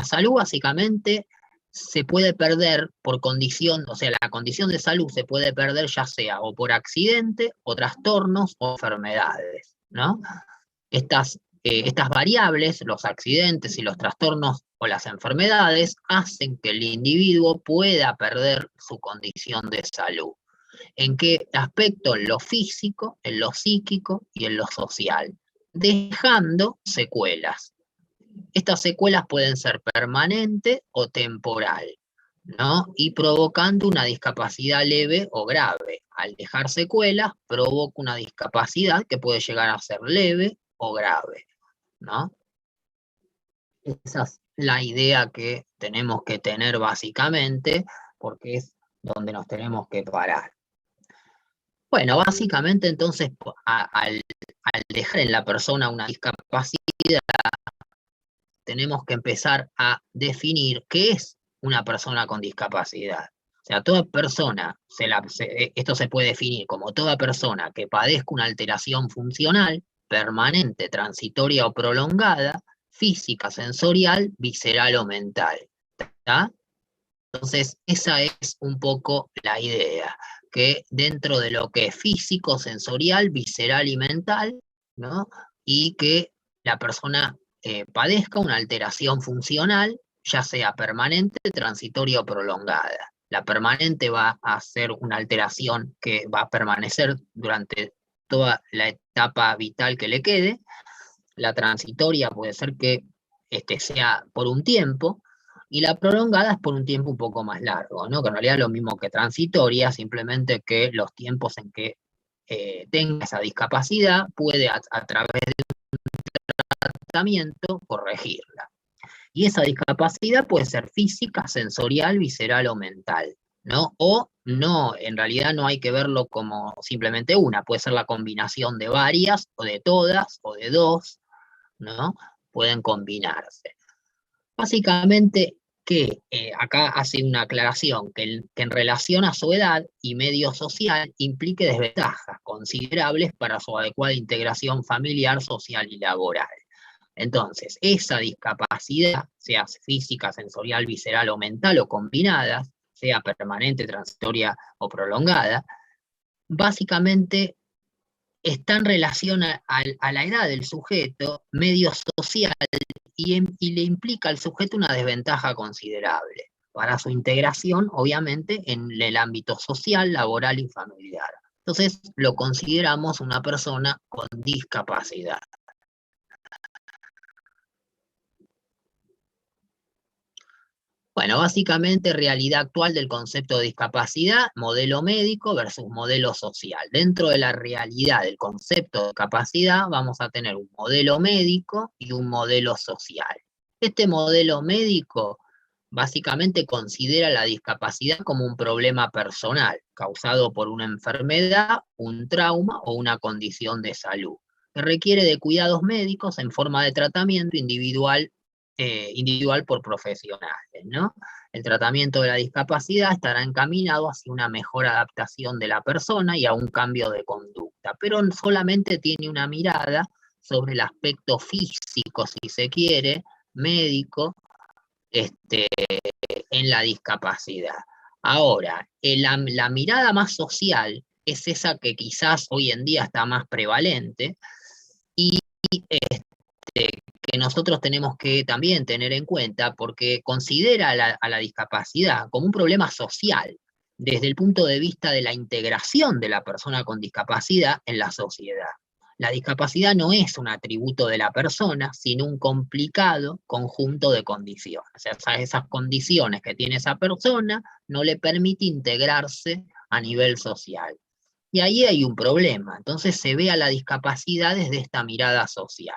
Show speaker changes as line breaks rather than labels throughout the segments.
la salud básicamente se puede perder por condición, o sea, la condición de salud se puede perder ya sea o por accidente, o trastornos, o enfermedades, ¿no? Estas variables, los accidentes y los trastornos o las enfermedades, hacen que el individuo pueda perder su condición de salud. ¿En qué aspecto? En lo físico, en lo psíquico y en lo social, dejando secuelas. Estas secuelas pueden ser permanentes o temporal, ¿no? Y provocando una discapacidad leve o grave. Al dejar secuelas, provoca una discapacidad que puede llegar a ser leve o grave, ¿no? Esa es la idea que tenemos que tener básicamente, porque es donde nos tenemos que parar. Bueno, básicamente entonces, al dejar en la persona una discapacidad, tenemos que empezar a definir qué es una persona con discapacidad. O sea, toda persona, esto se puede definir como toda persona que padezca una alteración funcional, permanente, transitoria o prolongada, física, sensorial, visceral o mental. ¿Tá? Entonces, esa es un poco la idea, que dentro de lo que es físico, sensorial, visceral y mental, ¿no? Y que la persona padezca una alteración funcional, ya sea permanente, transitoria o prolongada. La permanente va a ser una alteración que va a permanecer durante toda la etapa vital que le quede. La transitoria puede ser que sea por un tiempo, y la prolongada es por un tiempo un poco más largo, ¿no? Que en realidad es lo mismo que transitoria, simplemente que los tiempos en que tenga esa discapacidad puede a través de un tratamiento corregirla. Y esa discapacidad puede ser física, sensorial, visceral o mental, ¿no? O no, en realidad no hay que verlo como simplemente una, puede ser la combinación de varias, o de todas, o de dos, ¿no? Pueden combinarse. Básicamente, que acá hace una aclaración, que en relación a su edad y medio social implique desventajas considerables para su adecuada integración familiar, social y laboral. Entonces, esa discapacidad, sea física, sensorial, visceral o mental o combinadas, sea permanente, transitoria o prolongada, básicamente está en relación a la edad del sujeto, medio social, y le implica al sujeto una desventaja considerable para su integración, obviamente, en el ámbito social, laboral y familiar. Entonces, lo consideramos una persona con discapacidad. Bueno, básicamente realidad actual del concepto de discapacidad, modelo médico versus modelo social. Dentro de la realidad del concepto de discapacidad vamos a tener un modelo médico y un modelo social. Este modelo médico básicamente considera la discapacidad como un problema personal, causado por una enfermedad, un trauma o una condición de salud, que requiere de cuidados médicos en forma de tratamiento individual por profesionales, ¿no? El tratamiento de la discapacidad estará encaminado hacia una mejor adaptación de la persona y a un cambio de conducta, pero solamente tiene una mirada sobre el aspecto físico, si se quiere, médico, en la discapacidad. Ahora, la mirada más social es esa que quizás hoy en día está más prevalente, y que nosotros tenemos que también tener en cuenta, porque considera a la discapacidad como un problema social, desde el punto de vista de la integración de la persona con discapacidad en la sociedad. La discapacidad no es un atributo de la persona, sino un complicado conjunto de condiciones. O sea, esas condiciones que tiene esa persona no le permite integrarse a nivel social. Y ahí hay un problema. Entonces se ve a la discapacidad desde esta mirada social.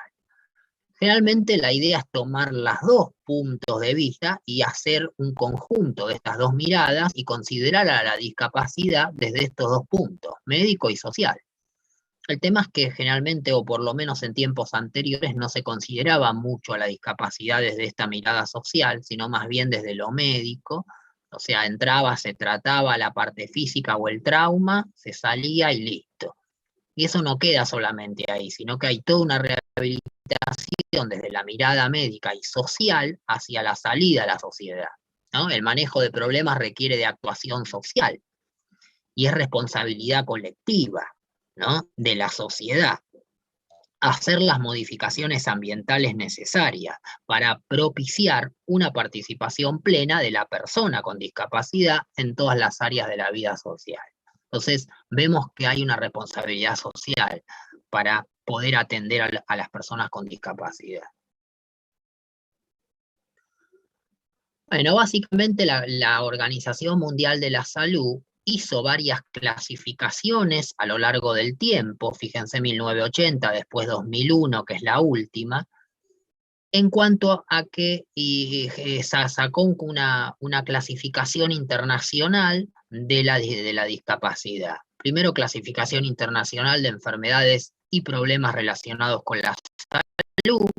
Generalmente la idea es tomar los dos puntos de vista y hacer un conjunto de estas dos miradas y considerar a la discapacidad desde estos dos puntos, médico y social. El tema es que generalmente, o por lo menos en tiempos anteriores, no se consideraba mucho a la discapacidad desde esta mirada social, sino más bien desde lo médico. O sea, entraba, se trataba la parte física o el trauma, se salía y listo. Y eso no queda solamente ahí, sino que hay toda una rehabilitación desde la mirada médica y social hacia la salida a la sociedad, ¿no? El manejo de problemas requiere de actuación social y es responsabilidad colectiva, ¿no? De la sociedad hacer las modificaciones ambientales necesarias para propiciar una participación plena de la persona con discapacidad en todas las áreas de la vida social. Entonces, vemos que hay una responsabilidad social para poder atender a las personas con discapacidad. Bueno, básicamente la Organización Mundial de la Salud hizo varias clasificaciones a lo largo del tiempo, fíjense 1980, después 2001, que es la última, en cuanto a que sacó una clasificación internacional de la discapacidad. Primero, clasificación internacional de enfermedades y problemas relacionados con la salud,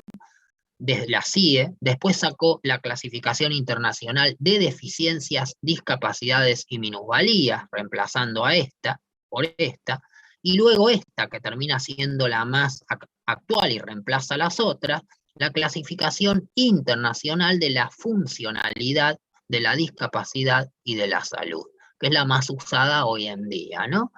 desde la CIE, después sacó la clasificación internacional de deficiencias, discapacidades y minusvalías, reemplazando a esta por esta, y luego esta, que termina siendo la más actual y reemplaza a las otras, la clasificación internacional de la funcionalidad, de la discapacidad y de la salud, que es la más usada hoy en día, ¿no?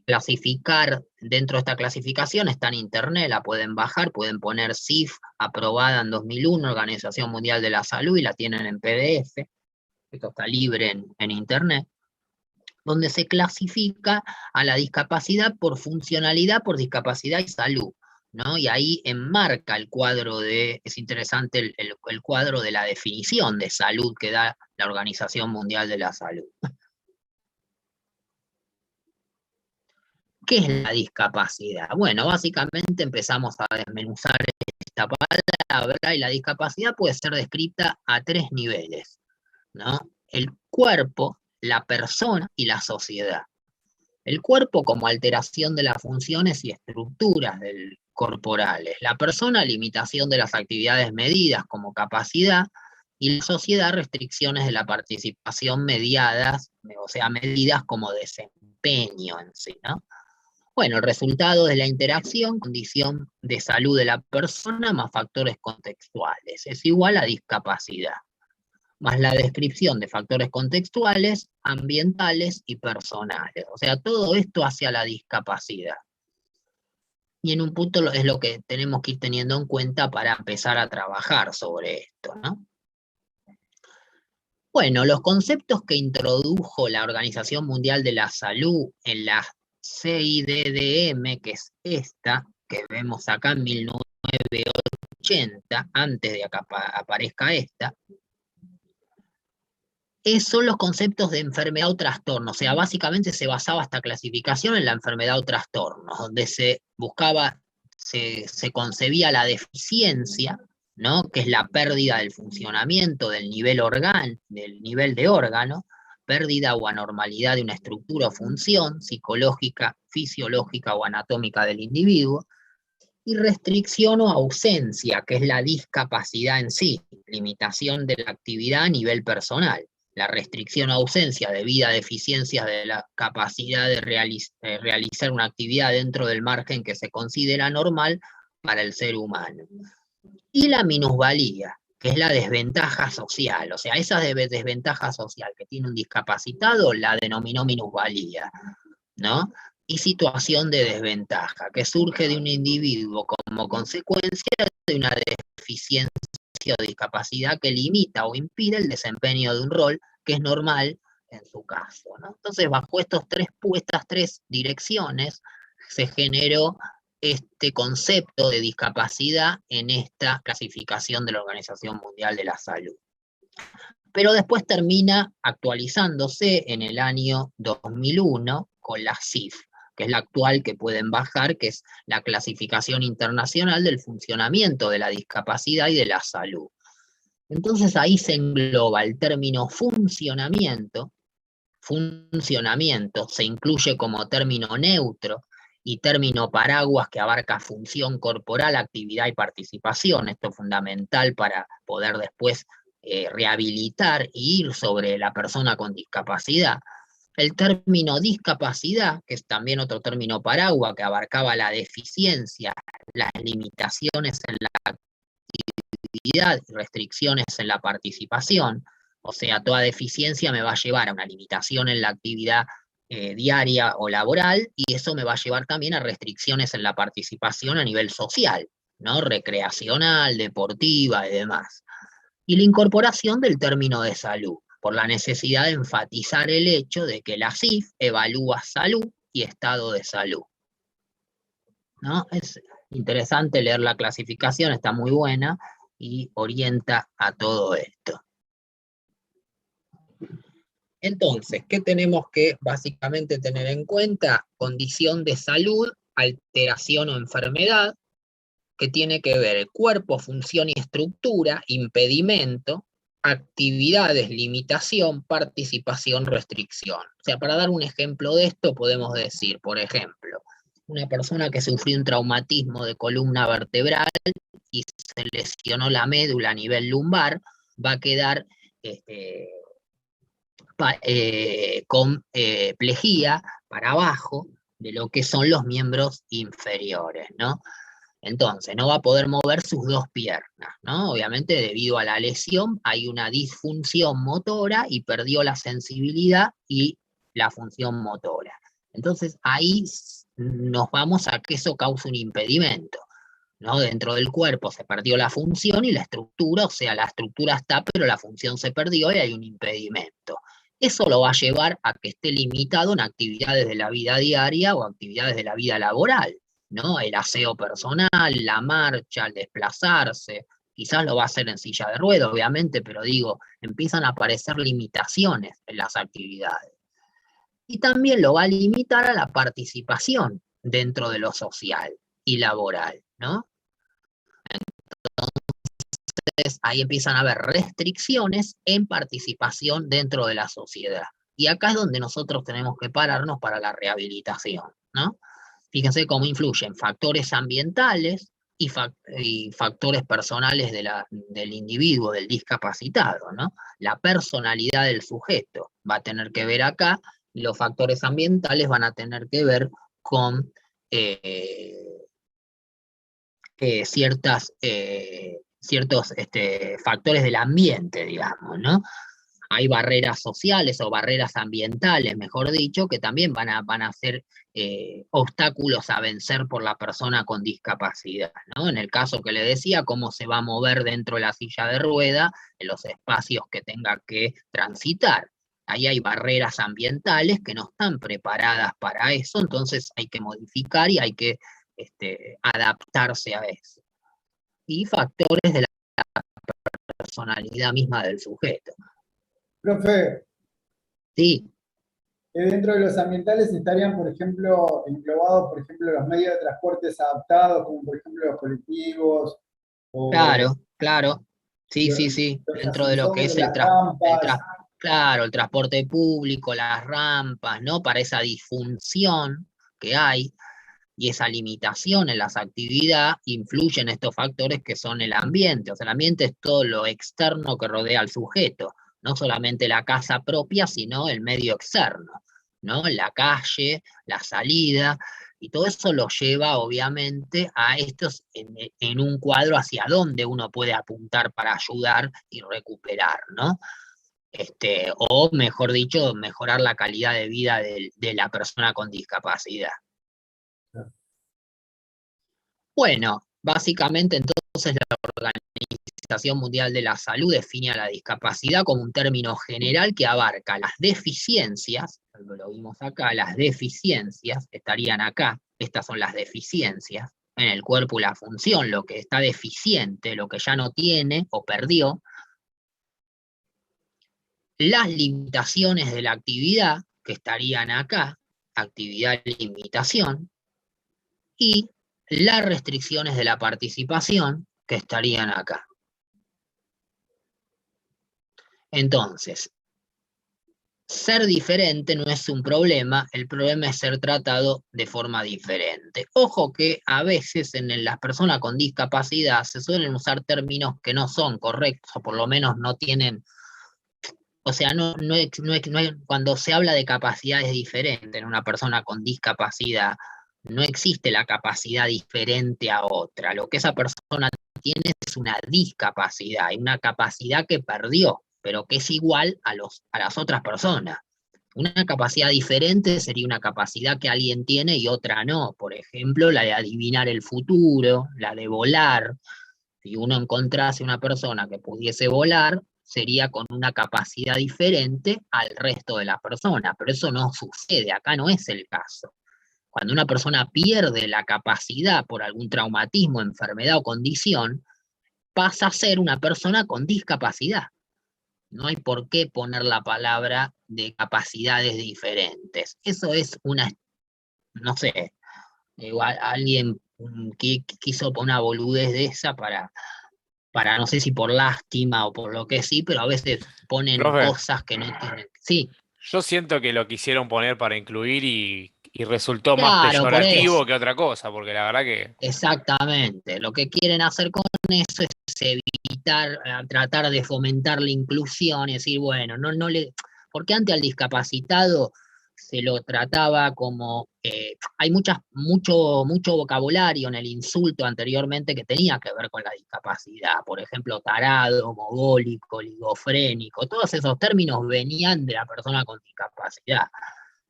Clasificar dentro de esta clasificación está en internet, la pueden bajar, pueden poner CIF, aprobada en 2001, Organización Mundial de la Salud, y la tienen en PDF, esto está libre en internet, donde se clasifica a la discapacidad por funcionalidad, por discapacidad y salud, ¿no? Y ahí enmarca el cuadro es interesante el cuadro de la definición de salud que da la Organización Mundial de la Salud. ¿Qué es la discapacidad? Bueno, básicamente empezamos a desmenuzar esta palabra y la discapacidad puede ser descrita a tres niveles, ¿no? El cuerpo, la persona y la sociedad. El cuerpo como alteración de las funciones y estructuras corporales. La persona, limitación de las actividades medidas como capacidad, y la sociedad, restricciones de la participación mediadas, o sea, medidas como desempeño en sí, ¿no? Bueno, el resultado de la interacción, condición de salud de la persona más factores contextuales, es igual a discapacidad, más la descripción de factores contextuales, ambientales y personales. O sea, todo esto hacia la discapacidad. Y en un punto es lo que tenemos que ir teniendo en cuenta para empezar a trabajar sobre esto, ¿no? Bueno, los conceptos que introdujo la Organización Mundial de la Salud en la CIDDM, que es esta, que vemos acá en 1980, antes de que aparezca esta, son los conceptos de enfermedad o trastorno. O sea, básicamente se basaba esta clasificación en la enfermedad o trastorno, donde se buscaba, se concebía la deficiencia, ¿no? Que es la pérdida del funcionamiento del nivel de órgano, pérdida o anormalidad de una estructura o función psicológica, fisiológica o anatómica del individuo, y restricción o ausencia, que es la discapacidad en sí, limitación de la actividad a nivel personal. La restricción o ausencia debido a deficiencias de la capacidad de realizar una actividad dentro del margen que se considera normal para el ser humano. Y la minusvalía, que es la desventaja social, o sea, esa desventaja social que tiene un discapacitado la denominó minusvalía, ¿no? Y situación de desventaja, que surge de un individuo como consecuencia de una deficiencia o discapacidad que limita o impide el desempeño de un rol que es normal en su caso, ¿no? Entonces, bajo estas tres direcciones, se generó este concepto de discapacidad en esta clasificación de la Organización Mundial de la Salud. Pero después termina actualizándose en el año 2001 con la CIF, que es la actual que pueden bajar, que es la clasificación internacional del funcionamiento de la discapacidad y de la salud. Entonces ahí se engloba el término funcionamiento se incluye como término neutro y término paraguas que abarca función corporal, actividad y participación. Esto es fundamental para poder después rehabilitar e ir sobre la persona con discapacidad. El término discapacidad, que es también otro término paraguas que abarcaba la deficiencia, las limitaciones en la actividad, restricciones en la participación, o sea, toda deficiencia me va a llevar a una limitación en la actividad diaria o laboral, y eso me va a llevar también a restricciones en la participación a nivel social, ¿no? Recreacional, deportiva y demás. Y la incorporación del término de salud, por la necesidad de enfatizar el hecho de que la CIF evalúa salud y estado de salud, ¿no? Es interesante leer la clasificación, está muy buena y orienta a todo esto. Entonces, ¿qué tenemos que básicamente tener en cuenta? Condición de salud, alteración o enfermedad, que tiene que ver el cuerpo, función y estructura, impedimento, actividades, limitación, participación, restricción. O sea, para dar un ejemplo de esto, podemos decir, por ejemplo, una persona que sufrió un traumatismo de columna vertebral y se lesionó la médula a nivel lumbar, va a quedar con plejía para abajo de lo que son los miembros inferiores, ¿no? Entonces, no va a poder mover sus dos piernas, ¿no? Obviamente, debido a la lesión, hay una disfunción motora y perdió la sensibilidad y la función motora. Entonces, ahí nos vamos a que eso causa un impedimento, ¿no? Dentro del cuerpo se perdió la función y la estructura, o sea, la estructura está, pero la función se perdió y hay un impedimento. Eso lo va a llevar a que esté limitado en actividades de la vida diaria o actividades de la vida laboral, ¿no? El aseo personal, la marcha, el desplazarse, quizás lo va a hacer en silla de ruedas, obviamente, pero digo, empiezan a aparecer limitaciones en las actividades. Y también lo va a limitar a la participación dentro de lo social y laboral, ¿no? Entonces, ahí empiezan a haber restricciones en participación dentro de la sociedad. Y acá es donde nosotros tenemos que pararnos para la rehabilitación, ¿no? Fíjense cómo influyen factores ambientales y factores personales del individuo, del discapacitado, ¿no? La personalidad del sujeto va a tener que ver acá, y los factores ambientales van a tener que ver con ciertos factores del ambiente, digamos, ¿no? Hay barreras sociales o barreras ambientales, mejor dicho, que también van a ser obstáculos a vencer por la persona con discapacidad, ¿no? En el caso que le decía, cómo se va a mover dentro de la silla de rueda, en los espacios que tenga que transitar. Ahí hay barreras ambientales que no están preparadas para eso, entonces hay que modificar y hay que adaptarse a eso. Y factores de la personalidad misma del sujeto.
Profe,
Sí,
dentro de los ambientales estarían, por ejemplo, englobados, por ejemplo, los medios de transportes adaptados, como por ejemplo los colectivos o
claro, claro. Sí,
los,
sí, sí.
los
Dentro de lo que
ascensores,
es
las rampas.
claro, el transporte público, las rampas, ¿no? Para esa disfunción que hay y esa limitación en las actividades, influyen estos factores que son el ambiente. O sea, el ambiente es todo lo externo que rodea al sujeto, no solamente la casa propia, sino el medio externo, ¿no? La calle, la salida, y todo eso lo lleva obviamente a estos en un cuadro hacia dónde uno puede apuntar para ayudar y recuperar, ¿no? O mejor dicho, mejorar la calidad de vida de la persona con discapacidad. Bueno, básicamente entonces la Organización Mundial de la Salud define a la discapacidad como un término general que abarca las deficiencias, lo vimos acá, las deficiencias estarían acá, estas son las deficiencias en el cuerpo y la función, lo que está deficiente, lo que ya no tiene o perdió, las limitaciones de la actividad, que estarían acá, actividad, limitación, y las restricciones de la participación, que estarían acá. Entonces, ser diferente no es un problema, el problema es ser tratado de forma diferente. Ojo que a veces en las personas con discapacidad se suelen usar términos que no son correctos, o por lo menos no tienen, o sea, cuando se habla de capacidades diferentes en una persona con discapacidad, no existe la capacidad diferente a otra. Lo que esa persona tiene es una discapacidad, una capacidad que perdió, pero que es igual a las otras personas. Una capacidad diferente sería una capacidad que alguien tiene y otra no. Por ejemplo, la de adivinar el futuro, la de volar. Si uno encontrase una persona que pudiese volar, sería con una capacidad diferente al resto de las personas, pero eso no sucede, acá no es el caso. Cuando una persona pierde la capacidad por algún traumatismo, enfermedad o condición, pasa a ser una persona con discapacidad. No hay por qué poner la palabra de capacidades diferentes. Eso es una, no sé, igual alguien que quiso poner una boludez de esa para no sé si por lástima o por lo que sí, pero a veces ponen
Profe,
cosas que no tienen. Sí,
yo siento que lo quisieron poner para incluir y resultó más
claro, por eso.
peyorativo que otra cosa, porque la verdad que...
Exactamente. Lo que quieren hacer con eso es evitar, tratar de fomentar la inclusión y decir, bueno, no le. Porque antes al discapacitado se lo trataba como. Hay mucho vocabulario en el insulto anteriormente que tenía que ver con la discapacidad. Por ejemplo, tarado, mogólico, oligofrénico. Todos esos términos venían de la persona con discapacidad.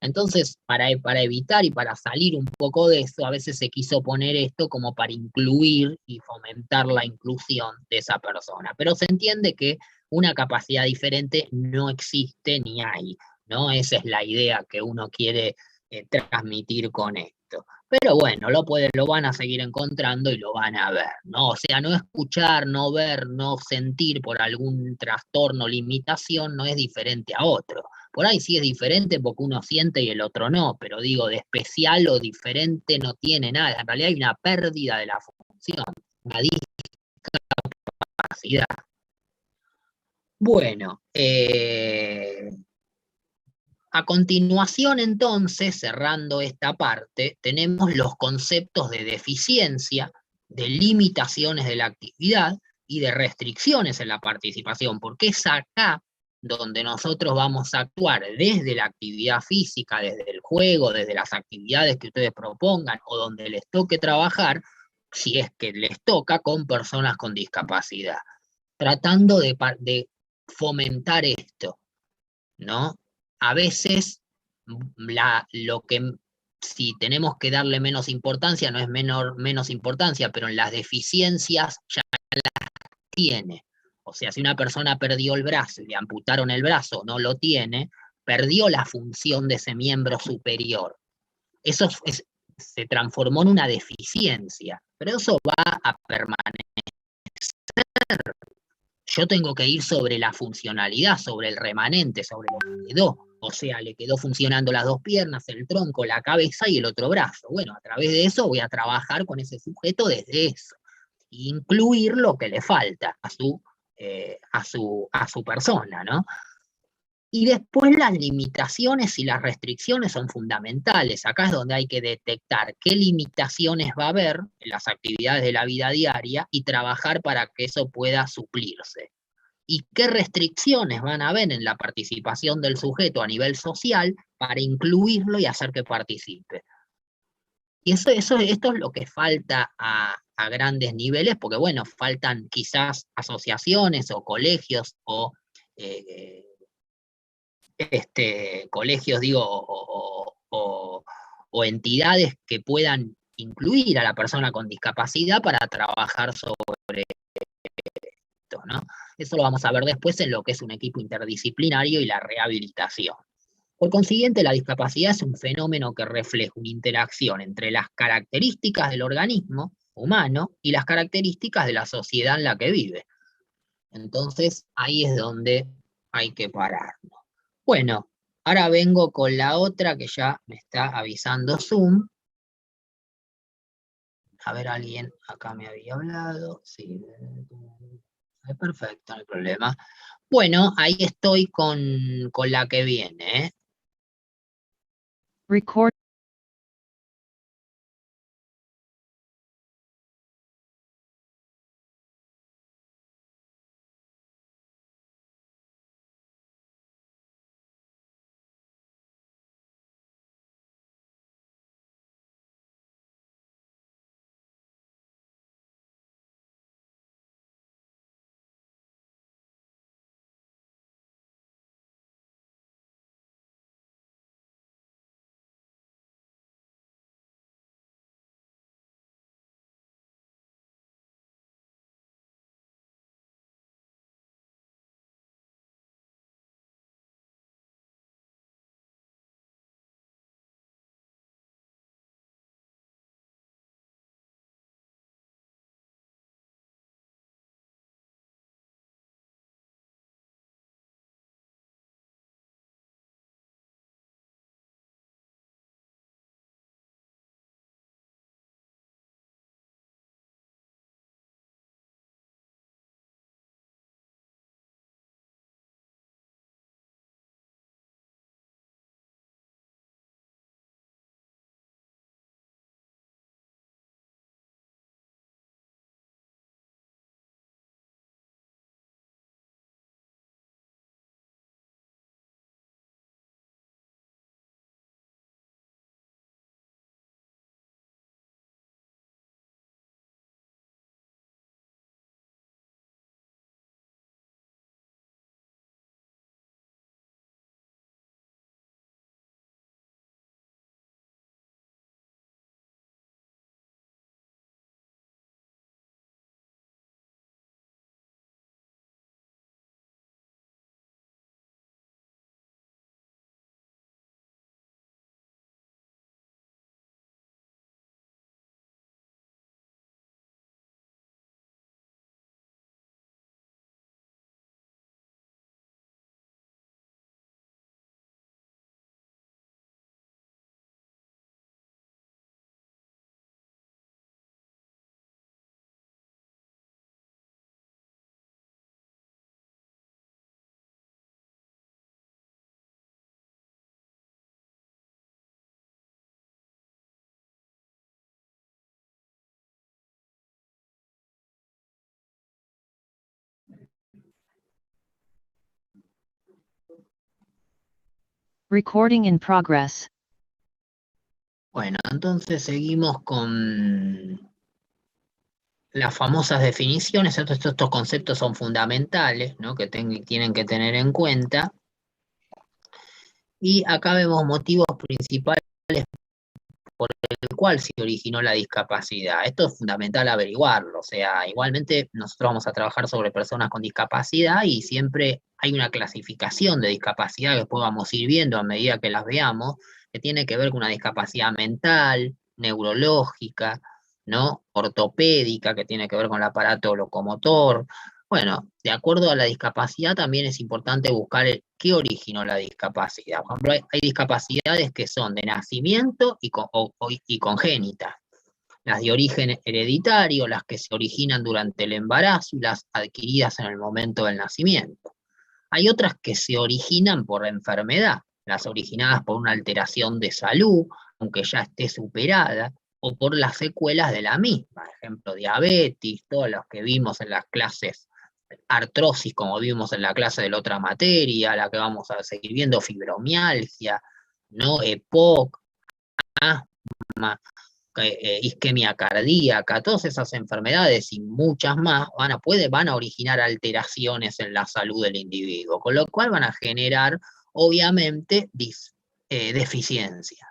Entonces, para evitar y para salir un poco de eso, a veces se quiso poner esto como para incluir y fomentar la inclusión de esa persona. Pero se entiende que una capacidad diferente no existe ni hay, ¿no? Esa es la idea que uno quiere transmitir con esto. Pero bueno, lo van a seguir encontrando y lo van a ver, ¿no? O sea, no escuchar, no ver, no sentir por algún trastorno, limitación, no es diferente a otro. Por ahí sí es diferente porque uno siente y el otro no, pero digo, de especial o diferente no tiene nada. En realidad hay una pérdida de la función, una discapacidad. Bueno, a continuación entonces, cerrando esta parte, tenemos los conceptos de deficiencia, de limitaciones de la actividad y de restricciones en la participación, porque es acá donde nosotros vamos a actuar desde la actividad física, desde el juego, desde las actividades que ustedes propongan o donde les toque trabajar, si es que les toca con personas con discapacidad, tratando de fomentar esto, ¿no? A veces lo que si tenemos que darle menos importancia, no es menos importancia, pero en las deficiencias ya tiene. O sea, si una persona perdió el brazo y le amputaron el brazo, no lo tiene, perdió la función de ese miembro superior. Eso se transformó en una deficiencia, pero eso va a permanecer. Yo tengo que ir sobre la funcionalidad, sobre el remanente, sobre lo que quedó. O sea, le quedó funcionando las dos piernas, el tronco, la cabeza y el otro brazo. Bueno, a través de eso voy a trabajar con ese sujeto desde eso. Incluir lo que le falta a su persona, ¿no? Y después las limitaciones y las restricciones son fundamentales. Acá es donde hay que detectar qué limitaciones va a haber en las actividades de la vida diaria y trabajar para que eso pueda suplirse. Y qué restricciones van a haber en la participación del sujeto a nivel social para incluirlo y hacer que participe. Y esto es lo que falta a grandes niveles, porque bueno, faltan quizás asociaciones o colegios o eh, colegios, digo, o entidades que puedan incluir a la persona con discapacidad para trabajar sobre esto, ¿no? Eso lo vamos a ver después en lo que es un equipo interdisciplinario y la rehabilitación. Por consiguiente, la discapacidad es un fenómeno que refleja una interacción entre las características del organismo humano y las características de la sociedad en la que vive. Entonces, ahí es donde hay que parar. Bueno, ahora vengo con la otra que ya me está avisando Zoom. A ver, alguien acá me había hablado. Sí, perfecto, no hay problema. Bueno, ahí estoy con la que viene, ¿eh?
Record. Recording in progress.
Bueno, entonces seguimos con las famosas definiciones. Estos conceptos son fundamentales, ¿no? Que tienen que tener en cuenta. Y acá vemos motivos principales por el cual se originó la discapacidad. Esto es fundamental averiguarlo, o sea, igualmente nosotros vamos a trabajar sobre personas con discapacidad y siempre hay una clasificación de discapacidad que después vamos a ir viendo a medida que las veamos, que tiene que ver con una discapacidad mental, neurológica, ¿no? Ortopédica, que tiene que ver con el aparato locomotor. Bueno, de acuerdo a la discapacidad también es importante buscar qué originó la discapacidad. Por ejemplo, hay discapacidades que son de nacimiento y congénitas. Las de origen hereditario, las que se originan durante el embarazo y las adquiridas en el momento del nacimiento. Hay otras que se originan por enfermedad, las originadas por una alteración de salud, aunque ya esté superada, o por las secuelas de la misma, por ejemplo, diabetes, todos los que vimos en las clases, artrosis, como vimos en la clase de la otra materia, la que vamos a seguir viendo, fibromialgia, ¿no? EPOC, asma, isquemia cardíaca, todas esas enfermedades y muchas más van a originar alteraciones en la salud del individuo, con lo cual van a generar, obviamente, deficiencia,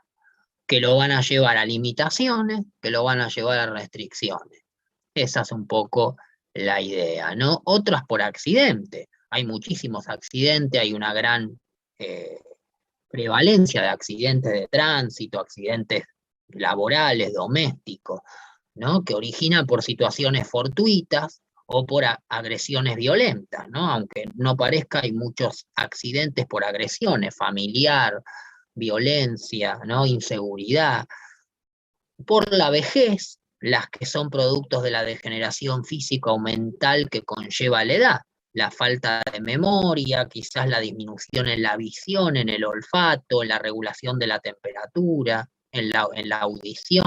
que lo van a llevar a limitaciones, que lo van a llevar a restricciones. Esa es un poco la idea, ¿no? Otras por accidente. Hay muchísimos accidentes, hay una gran prevalencia de accidentes de tránsito, accidentes laborales, domésticos, ¿no? Que originan por situaciones fortuitas o por agresiones violentas, ¿no? Aunque no parezca, hay muchos accidentes por agresiones, familiar, violencia, ¿no? Inseguridad. Por la vejez, las que son productos de la degeneración física o mental que conlleva la edad, la falta de memoria, quizás la disminución en la visión, en el olfato, en la regulación de la temperatura, en la audición,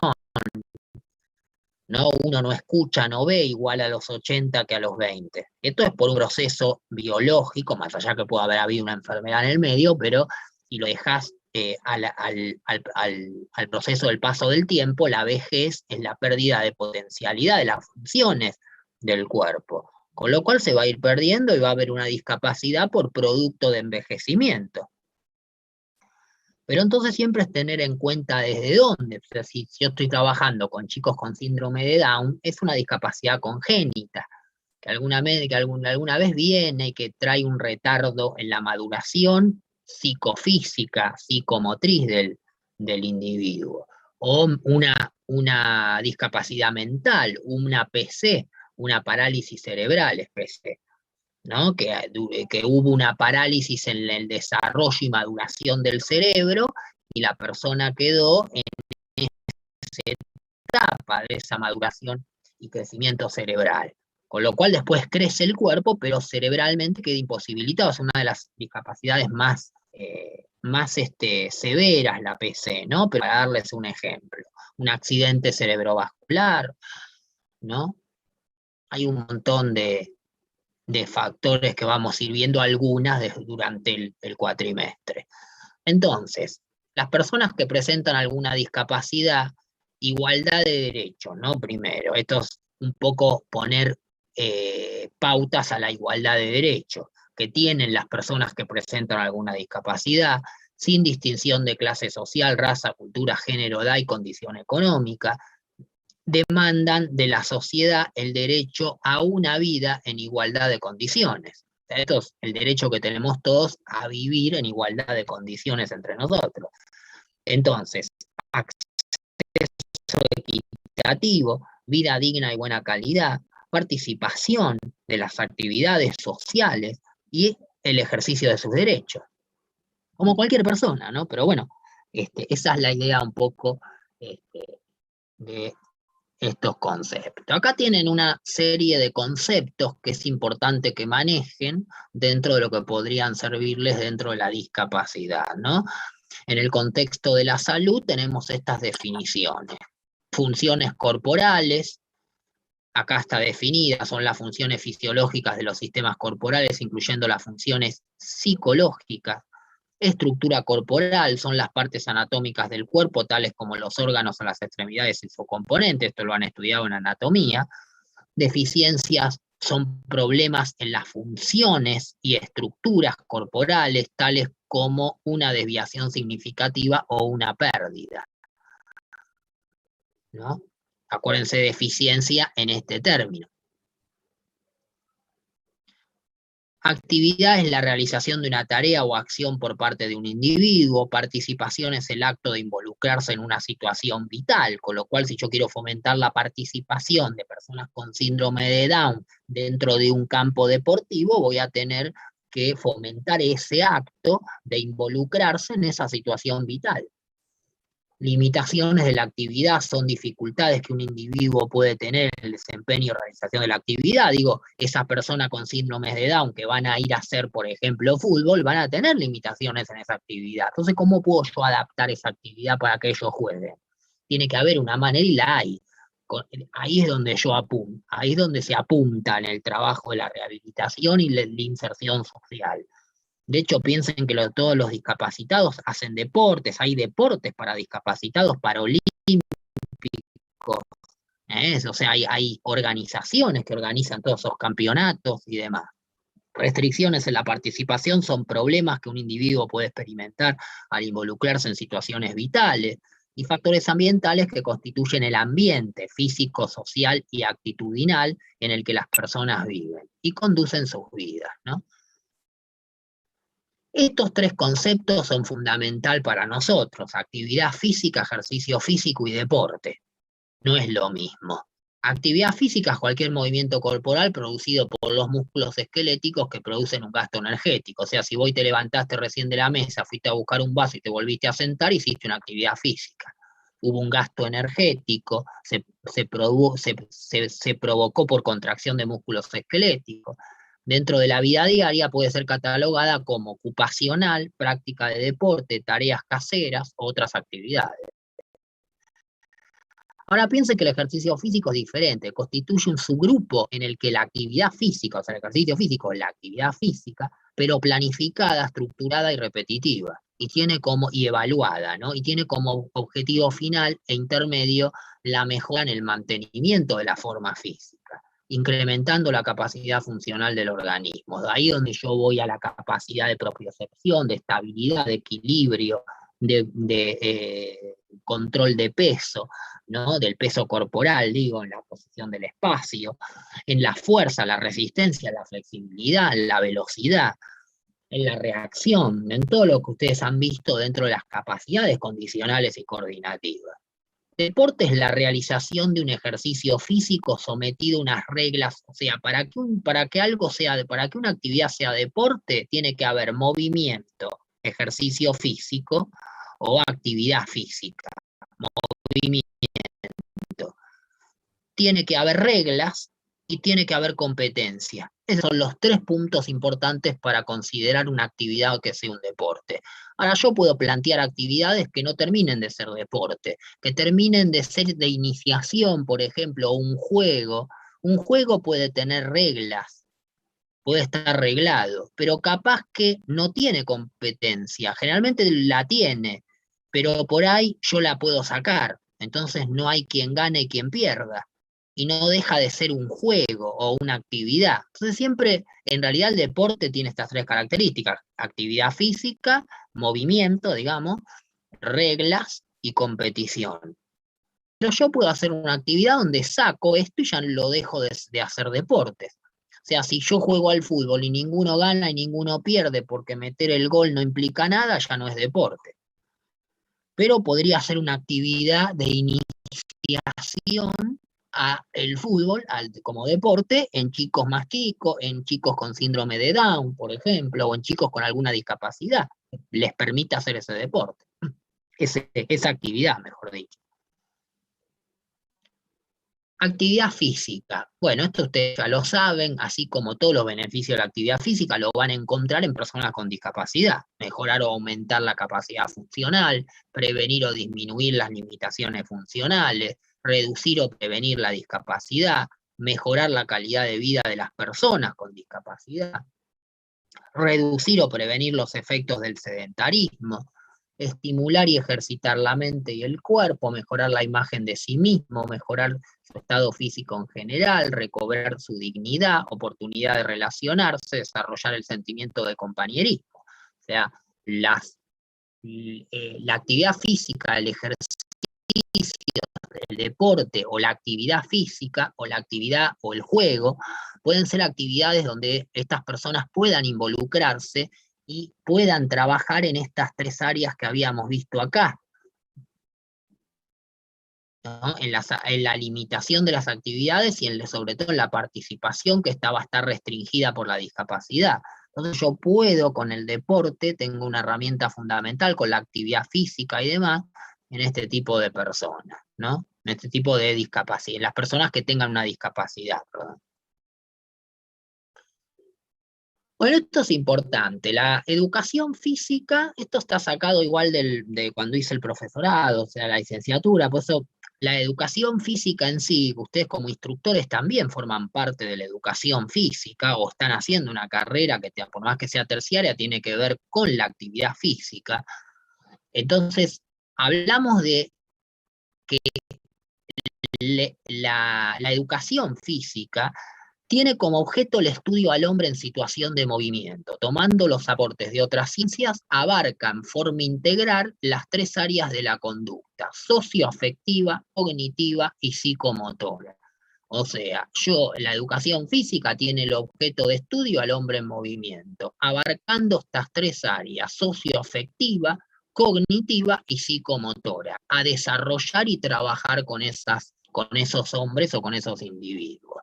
¿no? Uno no escucha, no ve igual a los 80 que a los 20. Esto es por un proceso biológico, más allá que pueda haber habido una enfermedad en el medio, pero si lo dejas al proceso del paso del tiempo, la vejez es la pérdida de potencialidad de las funciones del cuerpo, con lo cual se va a ir perdiendo y va a haber una discapacidad por producto de envejecimiento. Pero entonces siempre es tener en cuenta desde dónde. O sea, si yo estoy trabajando con chicos con síndrome de Down, es una discapacidad congénita, que alguna vez viene y que trae un retardo en la maduración psicofísica, psicomotriz del individuo. O una discapacidad mental, una PC, una parálisis cerebral, PC, ¿no? Que hubo una parálisis en el desarrollo y maduración del cerebro y la persona quedó en esa etapa de esa maduración y crecimiento cerebral. Con lo cual después crece el cuerpo, pero cerebralmente queda imposibilitado. Es una de las discapacidades más severas, la PC, ¿no? Pero para darles un ejemplo, un accidente cerebrovascular, ¿no? Hay un montón de factores que vamos a ir viendo algunas durante el cuatrimestre. Entonces, las personas que presentan alguna discapacidad, igualdad de derechos, ¿no? Primero, esto es un poco poner pautas a la igualdad de derechos que tienen las personas que presentan alguna discapacidad, sin distinción de clase social, raza, cultura, género, edad y condición económica, demandan de la sociedad el derecho a una vida en igualdad de condiciones. O sea, esto es el derecho que tenemos todos a vivir en igualdad de condiciones entre nosotros. Entonces, acceso equitativo, vida digna y buena calidad, participación de las actividades sociales y el ejercicio de sus derechos. Como cualquier persona, ¿no? Pero bueno, esa es la idea un poco de estos conceptos. Acá tienen una serie de conceptos que es importante que manejen dentro de lo que podrían servirles dentro de la discapacidad, ¿no? En el contexto de la salud tenemos estas definiciones. Funciones corporales, acá está definida, son las funciones fisiológicas de los sistemas corporales, incluyendo las funciones psicológicas, Estructura corporal, son las partes anatómicas del cuerpo, tales como los órganos o las extremidades y su componente, esto lo han estudiado en anatomía. Deficiencias son problemas en las funciones y estructuras corporales, tales como una desviación significativa o una pérdida, ¿no? Acuérdense de deficiencia en este término. Actividad es la realización de una tarea o acción por parte de un individuo. Participación es el acto de involucrarse en una situación vital, con lo cual si yo quiero fomentar la participación de personas con síndrome de Down dentro de un campo deportivo, voy a tener que fomentar ese acto de involucrarse en esa situación vital. Limitaciones de la actividad son dificultades que un individuo puede tener en el desempeño y realización de la actividad. Digo, esa persona con síndromes de Down que van a ir a hacer, por ejemplo, fútbol, van a tener limitaciones en esa actividad. Entonces, ¿cómo puedo yo adaptar esa actividad para que ellos jueguen? Tiene que haber una manera y la hay. Ahí es donde yo apunto, ahí es donde se apunta en el trabajo de la rehabilitación y la inserción social. De hecho, piensen que todos los discapacitados hacen deportes, hay deportes para discapacitados paralímpicos, o sea, hay organizaciones que organizan todos esos campeonatos y demás. Restricciones en la participación son problemas que un individuo puede experimentar al involucrarse en situaciones vitales, y factores ambientales que constituyen el ambiente físico, social y actitudinal en el que las personas viven y conducen sus vidas, ¿no? Estos tres conceptos son fundamental para nosotros: actividad física, ejercicio físico y deporte. No es lo mismo. Actividad física es cualquier movimiento corporal producido por los músculos esqueléticos que producen un gasto energético. O sea, si vos te levantaste recién de la mesa, fuiste a buscar un vaso y te volviste a sentar, hiciste una actividad física. Hubo un gasto energético, se provocó por contracción de músculos esqueléticos. Dentro de la vida diaria puede ser catalogada como ocupacional, práctica de deporte, tareas caseras, otras actividades. Ahora piensen que el ejercicio físico es diferente, constituye un subgrupo en el que la actividad física, o sea, el ejercicio físico es la actividad física, pero planificada, estructurada y repetitiva, y evaluada, ¿no? Y tiene como objetivo final e intermedio la mejora en el mantenimiento de la forma física, incrementando la capacidad funcional del organismo. De ahí donde yo voy a la capacidad de propiocepción, de estabilidad, de equilibrio, de control de peso, ¿no? Del peso corporal, digo, en la posición del espacio, en la fuerza, la resistencia, la flexibilidad, la velocidad, en la reacción, en todo lo que ustedes han visto dentro de las capacidades condicionales y coordinativas. Deporte es la realización de un ejercicio físico sometido a unas reglas, o sea, para que una actividad sea deporte, tiene que haber movimiento, ejercicio físico o actividad física, movimiento. Tiene que haber reglas y tiene que haber competencia. Esos son los tres puntos importantes para considerar una actividad que sea un deporte. Ahora, yo puedo plantear actividades que no terminen de ser deporte, que terminen de ser de iniciación, por ejemplo, un juego. Un juego puede tener reglas, puede estar arreglado, pero capaz que no tiene competencia. Generalmente la tiene, pero por ahí yo la puedo sacar. Entonces no hay quien gane y quien pierda. Y no deja de ser un juego o una actividad. Entonces siempre, en realidad el deporte tiene estas tres características: actividad física, movimiento, digamos, reglas y competición. Pero yo puedo hacer una actividad donde saco esto y ya lo dejo de hacer deportes. O sea, si yo juego al fútbol y ninguno gana y ninguno pierde porque meter el gol no implica nada, ya no es deporte. Pero podría ser una actividad de iniciación a el fútbol como deporte en chicos más chicos, en chicos con síndrome de Down, por ejemplo, o en chicos con alguna discapacidad. Les permite hacer ese deporte, esa actividad, mejor dicho. Actividad física. Bueno, esto ustedes ya lo saben, así como todos los beneficios de la actividad física lo van a encontrar en personas con discapacidad. Mejorar o aumentar la capacidad funcional, prevenir o disminuir las limitaciones funcionales, reducir o prevenir la discapacidad, mejorar la calidad de vida de las personas con discapacidad. reducir o prevenir los efectos del sedentarismo, estimular y ejercitar la mente y el cuerpo, mejorar la imagen de sí mismo, mejorar su estado físico en general, recobrar su dignidad, oportunidad de relacionarse, desarrollar el sentimiento de compañerismo. O sea, la actividad física, el ejercicio, el deporte o la actividad física o la actividad o el juego pueden ser actividades donde estas personas puedan involucrarse y puedan trabajar en estas tres áreas que habíamos visto acá, ¿no? En la limitación de las actividades y sobre todo en la participación que va a estar restringida por la discapacidad. Entonces yo puedo con el deporte, tengo una herramienta fundamental con la actividad física y demás, en este tipo de personas, ¿no? En este tipo de discapacidad, en las personas que tengan una discapacidad, perdón. Bueno, esto es importante. La educación física, esto está sacado igual de cuando hice el profesorado, o sea, la licenciatura, por eso la educación física en sí, ustedes como instructores también forman parte de la educación física o están haciendo una carrera que, por más que sea terciaria, tiene que ver con la actividad física. Entonces, hablamos de que la educación física tiene como objeto el estudio al hombre en situación de movimiento, tomando los aportes de otras ciencias, abarca en forma integral las tres áreas de la conducta: socioafectiva, cognitiva y psicomotora. O sea, la educación física tiene el objeto de estudio al hombre en movimiento, abarcando estas tres áreas: socioafectiva, cognitiva y psicomotora, a desarrollar y trabajar con esos hombres o con esos individuos.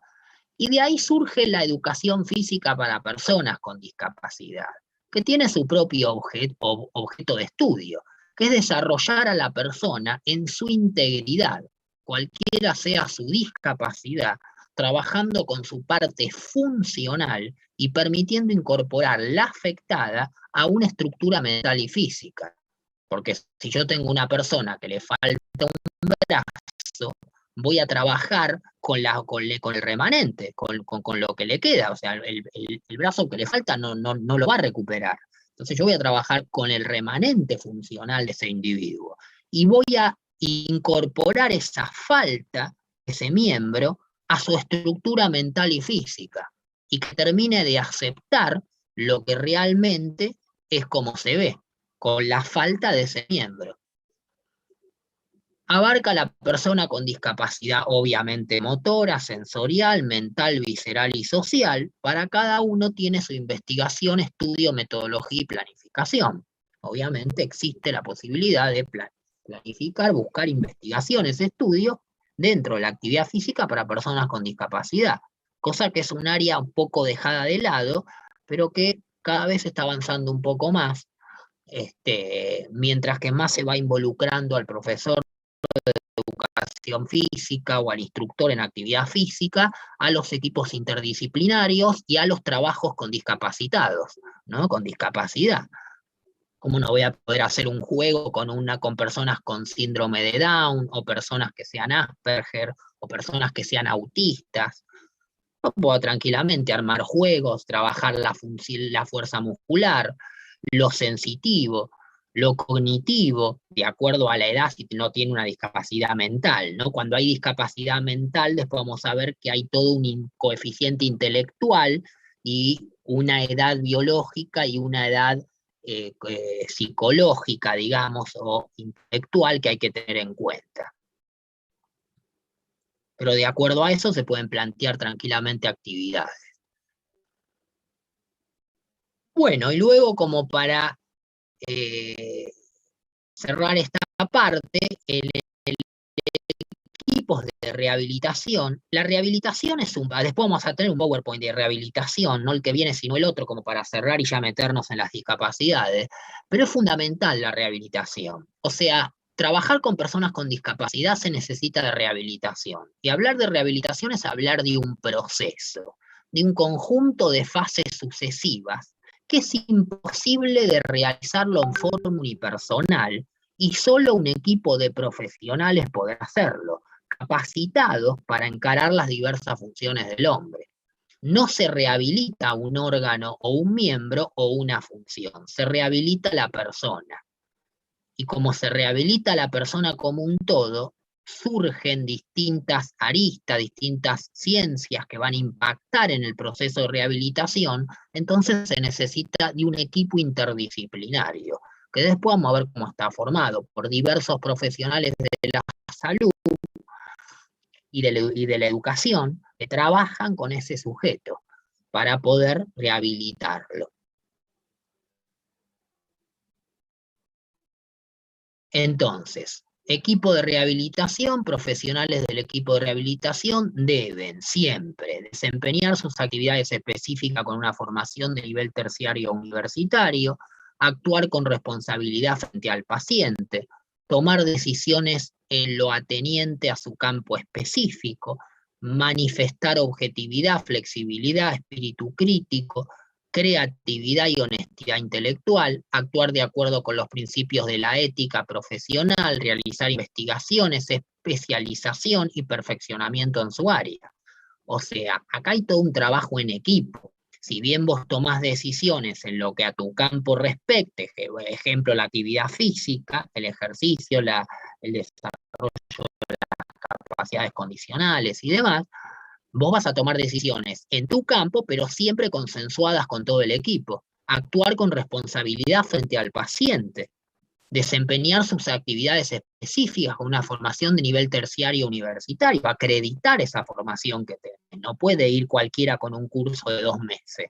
Y de ahí surge la educación física para personas con discapacidad, que tiene su propio objeto de estudio, que es desarrollar a la persona en su integridad, cualquiera sea su discapacidad, trabajando con su parte funcional y permitiendo incorporar la afectada a una estructura mental y física. Porque si yo tengo una persona que le falta un brazo, voy a trabajar con el remanente, con lo que le queda. O sea, el brazo que le falta no lo va a recuperar. Entonces yo voy a trabajar con el remanente funcional de ese individuo. Y voy a incorporar esa falta, ese miembro, a su estructura mental y física. Y que termine de aceptar lo que realmente es como se ve, con la falta de ese miembro. Abarca a la persona con discapacidad, obviamente motora, sensorial, mental, visceral y social. Para cada uno tiene su investigación, estudio, metodología y planificación. Obviamente existe la posibilidad de planificar, buscar investigaciones, estudios dentro de la actividad física para personas con discapacidad, cosa que es un área un poco dejada de lado, pero que cada vez está avanzando un poco más, mientras que más se va involucrando al profesor educación física o al instructor en actividad física, a los equipos interdisciplinarios y a los trabajos con discapacitados, ¿no? Con discapacidad. ¿Cómo no voy a poder hacer un juego con personas con síndrome de Down, o personas que sean Asperger, o personas que sean autistas? Yo puedo tranquilamente armar juegos, trabajar la fuerza muscular, lo sensitivo, lo cognitivo, de acuerdo a la edad, si no tiene una discapacidad mental, ¿no? Cuando hay discapacidad mental, después vamos a ver que hay todo un coeficiente intelectual y una edad biológica y una edad psicológica, digamos, o intelectual que hay que tener en cuenta. Pero de acuerdo a eso se pueden plantear tranquilamente actividades. Bueno, y luego como para cerrar esta parte, el tipos de rehabilitación. La rehabilitación después vamos a tener un PowerPoint de rehabilitación, no el que viene sino el otro, como para cerrar y ya meternos en las discapacidades, pero es fundamental la rehabilitación. O sea, trabajar con personas con discapacidad se necesita de rehabilitación. Y hablar de rehabilitación es hablar de un proceso, de un conjunto de fases sucesivas, que es imposible de realizarlo en forma unipersonal, y solo un equipo de profesionales podrá hacerlo, capacitados para encarar las diversas funciones del hombre. No se rehabilita un órgano o un miembro o una función, se rehabilita la persona. Y como se rehabilita la persona como un todo, surgen distintas aristas, distintas ciencias que van a impactar en el proceso de rehabilitación, entonces se necesita de un equipo interdisciplinario, que después vamos a ver cómo está formado por diversos profesionales de la salud y de la educación que trabajan con ese sujeto para poder rehabilitarlo. Entonces, equipo de rehabilitación, profesionales del equipo de rehabilitación deben siempre desempeñar sus actividades específicas con una formación de nivel terciario o universitario, actuar con responsabilidad frente al paciente, tomar decisiones en lo ateniente a su campo específico, manifestar objetividad, flexibilidad, espíritu crítico, creatividad y honestidad intelectual, actuar de acuerdo con los principios de la ética profesional, realizar investigaciones, especialización y perfeccionamiento en su área. O sea, acá hay todo un trabajo en equipo. Si bien vos tomás decisiones en lo que a tu campo respecte, por ejemplo, la actividad física, el ejercicio, el desarrollo de las capacidades condicionales y demás, vos vas a tomar decisiones en tu campo, pero siempre consensuadas con todo el equipo. Actuar con responsabilidad frente al paciente. Desempeñar sus actividades específicas con una formación de nivel terciario universitario. Acreditar esa formación que tenés. No puede ir cualquiera con un curso de 2 meses.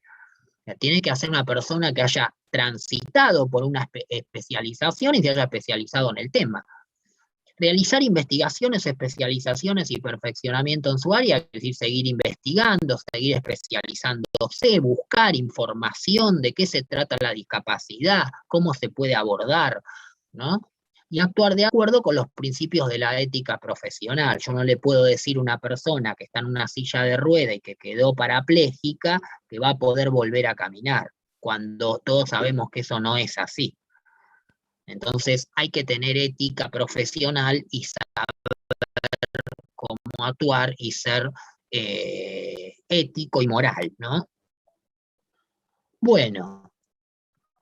Tiene que ser una persona que haya transitado por una especialización y se haya especializado en el tema. Realizar investigaciones, especializaciones y perfeccionamiento en su área, es decir, seguir investigando, seguir especializándose, buscar información de qué se trata la discapacidad, cómo se puede abordar, ¿no? Y actuar de acuerdo con los principios de la ética profesional. Yo no le puedo decir a una persona que está en una silla de rueda y que quedó parapléjica que va a poder volver a caminar, cuando todos sabemos que eso no es así. Entonces hay que tener ética profesional y saber cómo actuar y ser ético y moral, ¿no? Bueno,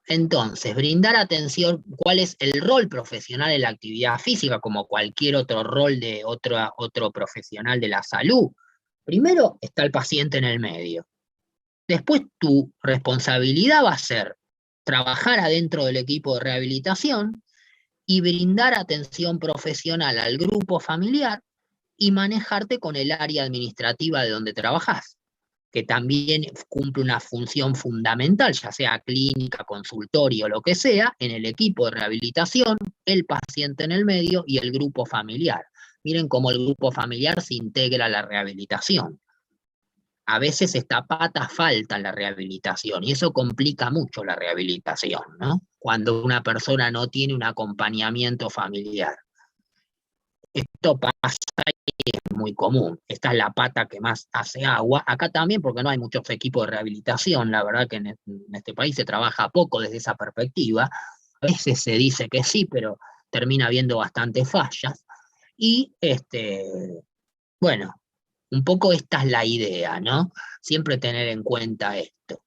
entonces, brindar atención, ¿cuál es el rol profesional en la actividad física, como cualquier otro rol de otro profesional de la salud? Primero está el paciente en el medio. Después tu responsabilidad va a ser trabajar adentro del equipo de rehabilitación y brindar atención profesional al grupo familiar y manejarte con el área administrativa de donde trabajás, que también cumple una función fundamental, ya sea clínica, consultorio, lo que sea, en el equipo de rehabilitación, el paciente en el medio y el grupo familiar. Miren cómo el grupo familiar se integra a la rehabilitación. A veces esta pata falta en la rehabilitación y eso complica mucho la rehabilitación, ¿no? Cuando una persona no tiene un acompañamiento familiar. Esto pasa y es muy común. Esta es la pata que más hace agua. Acá también, porque no hay muchos equipos de rehabilitación. La verdad que en este país se trabaja poco desde esa perspectiva. A veces se dice que sí, pero termina habiendo bastantes fallas. Y, bueno, un poco esta es la idea, ¿no? Siempre tener en cuenta esto.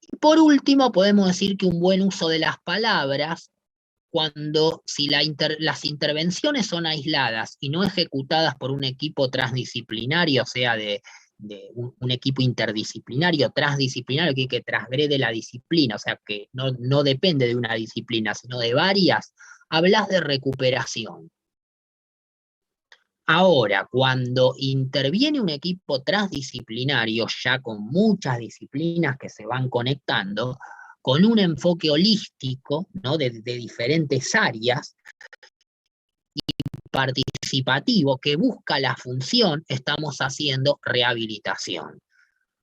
Y por último, podemos decir que un buen uso de las palabras cuando si las intervenciones son aisladas y no ejecutadas por un equipo transdisciplinario, o sea, de un equipo interdisciplinario, transdisciplinario, que transgrede la disciplina, o sea, que no depende de una disciplina, sino de varias, hablas de recuperación. Ahora, cuando interviene un equipo transdisciplinario, ya con muchas disciplinas que se van conectando, con un enfoque holístico, ¿no? de diferentes áreas, y participativo que busca la función, estamos haciendo rehabilitación.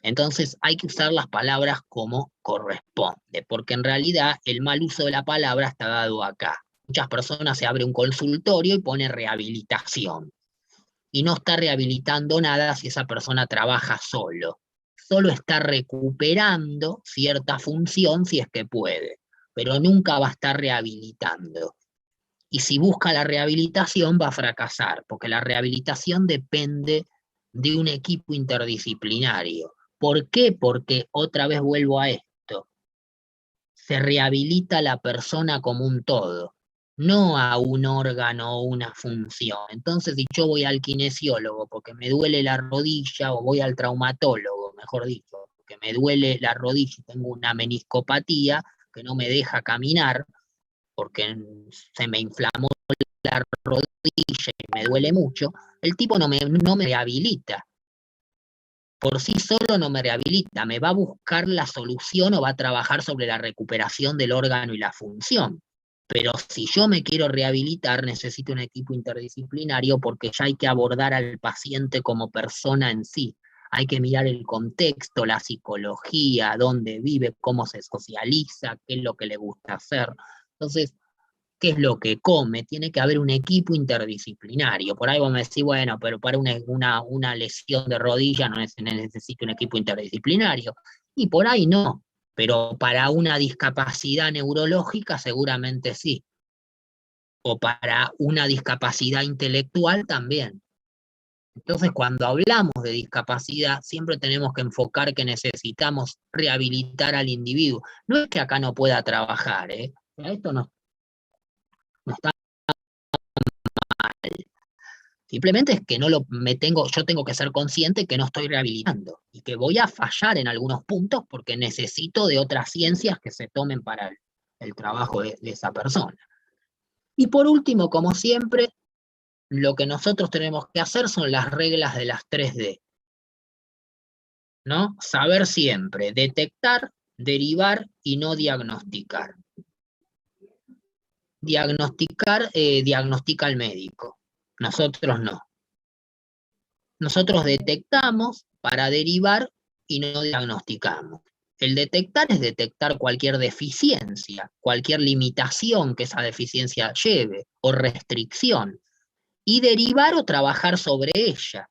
Entonces hay que usar las palabras como corresponde, porque en realidad el mal uso de la palabra está dado acá. Muchas personas se abre un consultorio y pone rehabilitación. Y no está rehabilitando nada si esa persona trabaja solo. Solo está recuperando cierta función si es que puede, pero nunca va a estar rehabilitando. Y si busca la rehabilitación va a fracasar, porque la rehabilitación depende de un equipo interdisciplinario. ¿Por qué? Porque otra vez vuelvo a esto. Se rehabilita a la persona como un todo, no a un órgano o una función. Entonces, si yo voy al kinesiólogo porque me duele la rodilla, o voy al traumatólogo, mejor dicho, porque me duele la rodilla y tengo una meniscopatía que no me deja caminar porque se me inflamó la rodilla y me duele mucho, el tipo no me rehabilita. Por sí solo no me rehabilita, me va a buscar la solución o va a trabajar sobre la recuperación del órgano y la función. Pero si yo me quiero rehabilitar, necesito un equipo interdisciplinario porque ya hay que abordar al paciente como persona en sí. Hay que mirar el contexto, la psicología, dónde vive, cómo se socializa, qué es lo que le gusta hacer. Entonces, qué es lo que come, tiene que haber un equipo interdisciplinario. Por ahí vos me decís, bueno, pero para una lesión de rodilla no necesito un equipo interdisciplinario. Y por ahí no, pero para una discapacidad neurológica seguramente sí. O para una discapacidad intelectual también. Entonces, cuando hablamos de discapacidad, siempre tenemos que enfocar que necesitamos rehabilitar al individuo. No es que acá no pueda trabajar, ¿eh? Esto no está mal. Simplemente es que yo tengo que ser consciente que no estoy rehabilitando y que voy a fallar en algunos puntos porque necesito de otras ciencias que se tomen para el trabajo de esa persona. Y por último, como siempre, lo que nosotros tenemos que hacer son las reglas de las 3D, ¿no? Saber siempre, detectar, derivar y no diagnosticar. Diagnosticar, diagnostica al médico, nosotros no. Nosotros detectamos para derivar y no diagnosticamos. El detectar es detectar cualquier deficiencia, cualquier limitación que esa deficiencia lleve o restricción. Y derivar o trabajar sobre ella.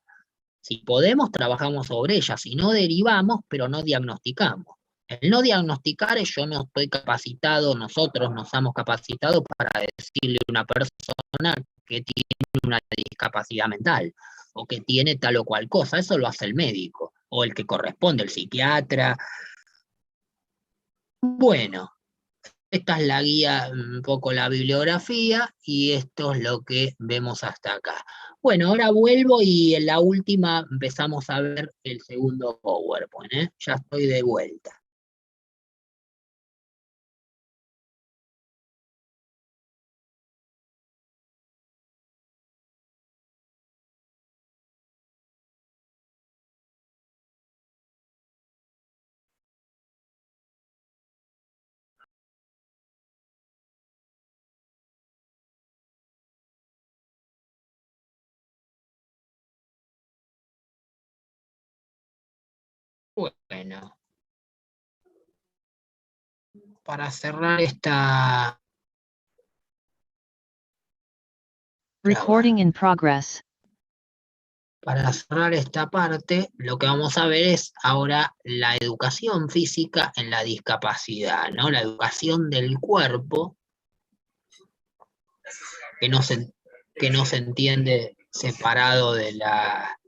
Si podemos, trabajamos sobre ella. Si no, derivamos, pero no diagnosticamos. El no diagnosticar es yo no estoy capacitado, nosotros no estamos capacitados para decirle a una persona que tiene una discapacidad mental o que tiene tal o cual cosa. Eso lo hace el médico o el que corresponde, el psiquiatra. Bueno, esta es la guía, un poco la bibliografía, y esto es lo que vemos hasta acá. Bueno, ahora vuelvo y en la última empezamos a ver el segundo PowerPoint, ¿eh? Ya estoy de vuelta. Bueno, para cerrar esta...
Recording in progress.
Para cerrar esta parte, lo que vamos a ver es ahora la educación física en la discapacidad, ¿no? La educación del cuerpo, que no se entiende separado de la...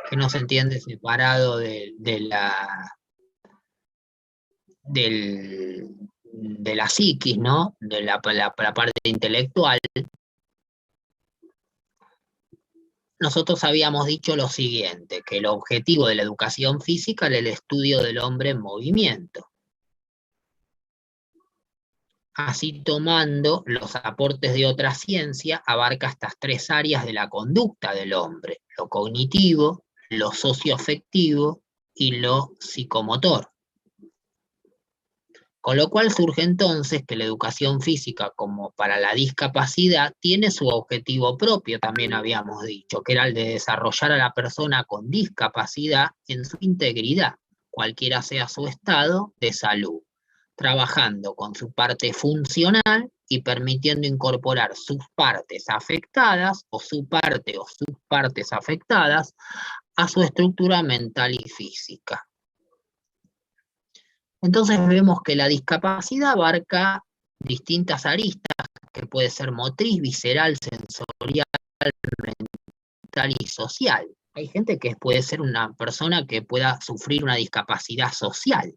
que no se entiende separado de la psiquis, ¿no? De la parte intelectual. Nosotros habíamos dicho lo siguiente, que el objetivo de la educación física era el estudio del hombre en movimiento. Así, tomando los aportes de otra ciencia, abarca estas 3 áreas de la conducta del hombre: lo cognitivo, lo socioafectivo y lo psicomotor. Con lo cual surge entonces que la educación física, como para la discapacidad, tiene su objetivo propio, también habíamos dicho, que era el de desarrollar a la persona con discapacidad en su integridad, cualquiera sea su estado de salud, trabajando con su parte funcional y permitiendo incorporar sus partes afectadas, o su parte o sus partes afectadas, a su estructura mental y física. Entonces vemos que la discapacidad abarca distintas aristas, que puede ser motriz, visceral, sensorial, mental y social. Hay gente que puede ser una persona que pueda sufrir una discapacidad social.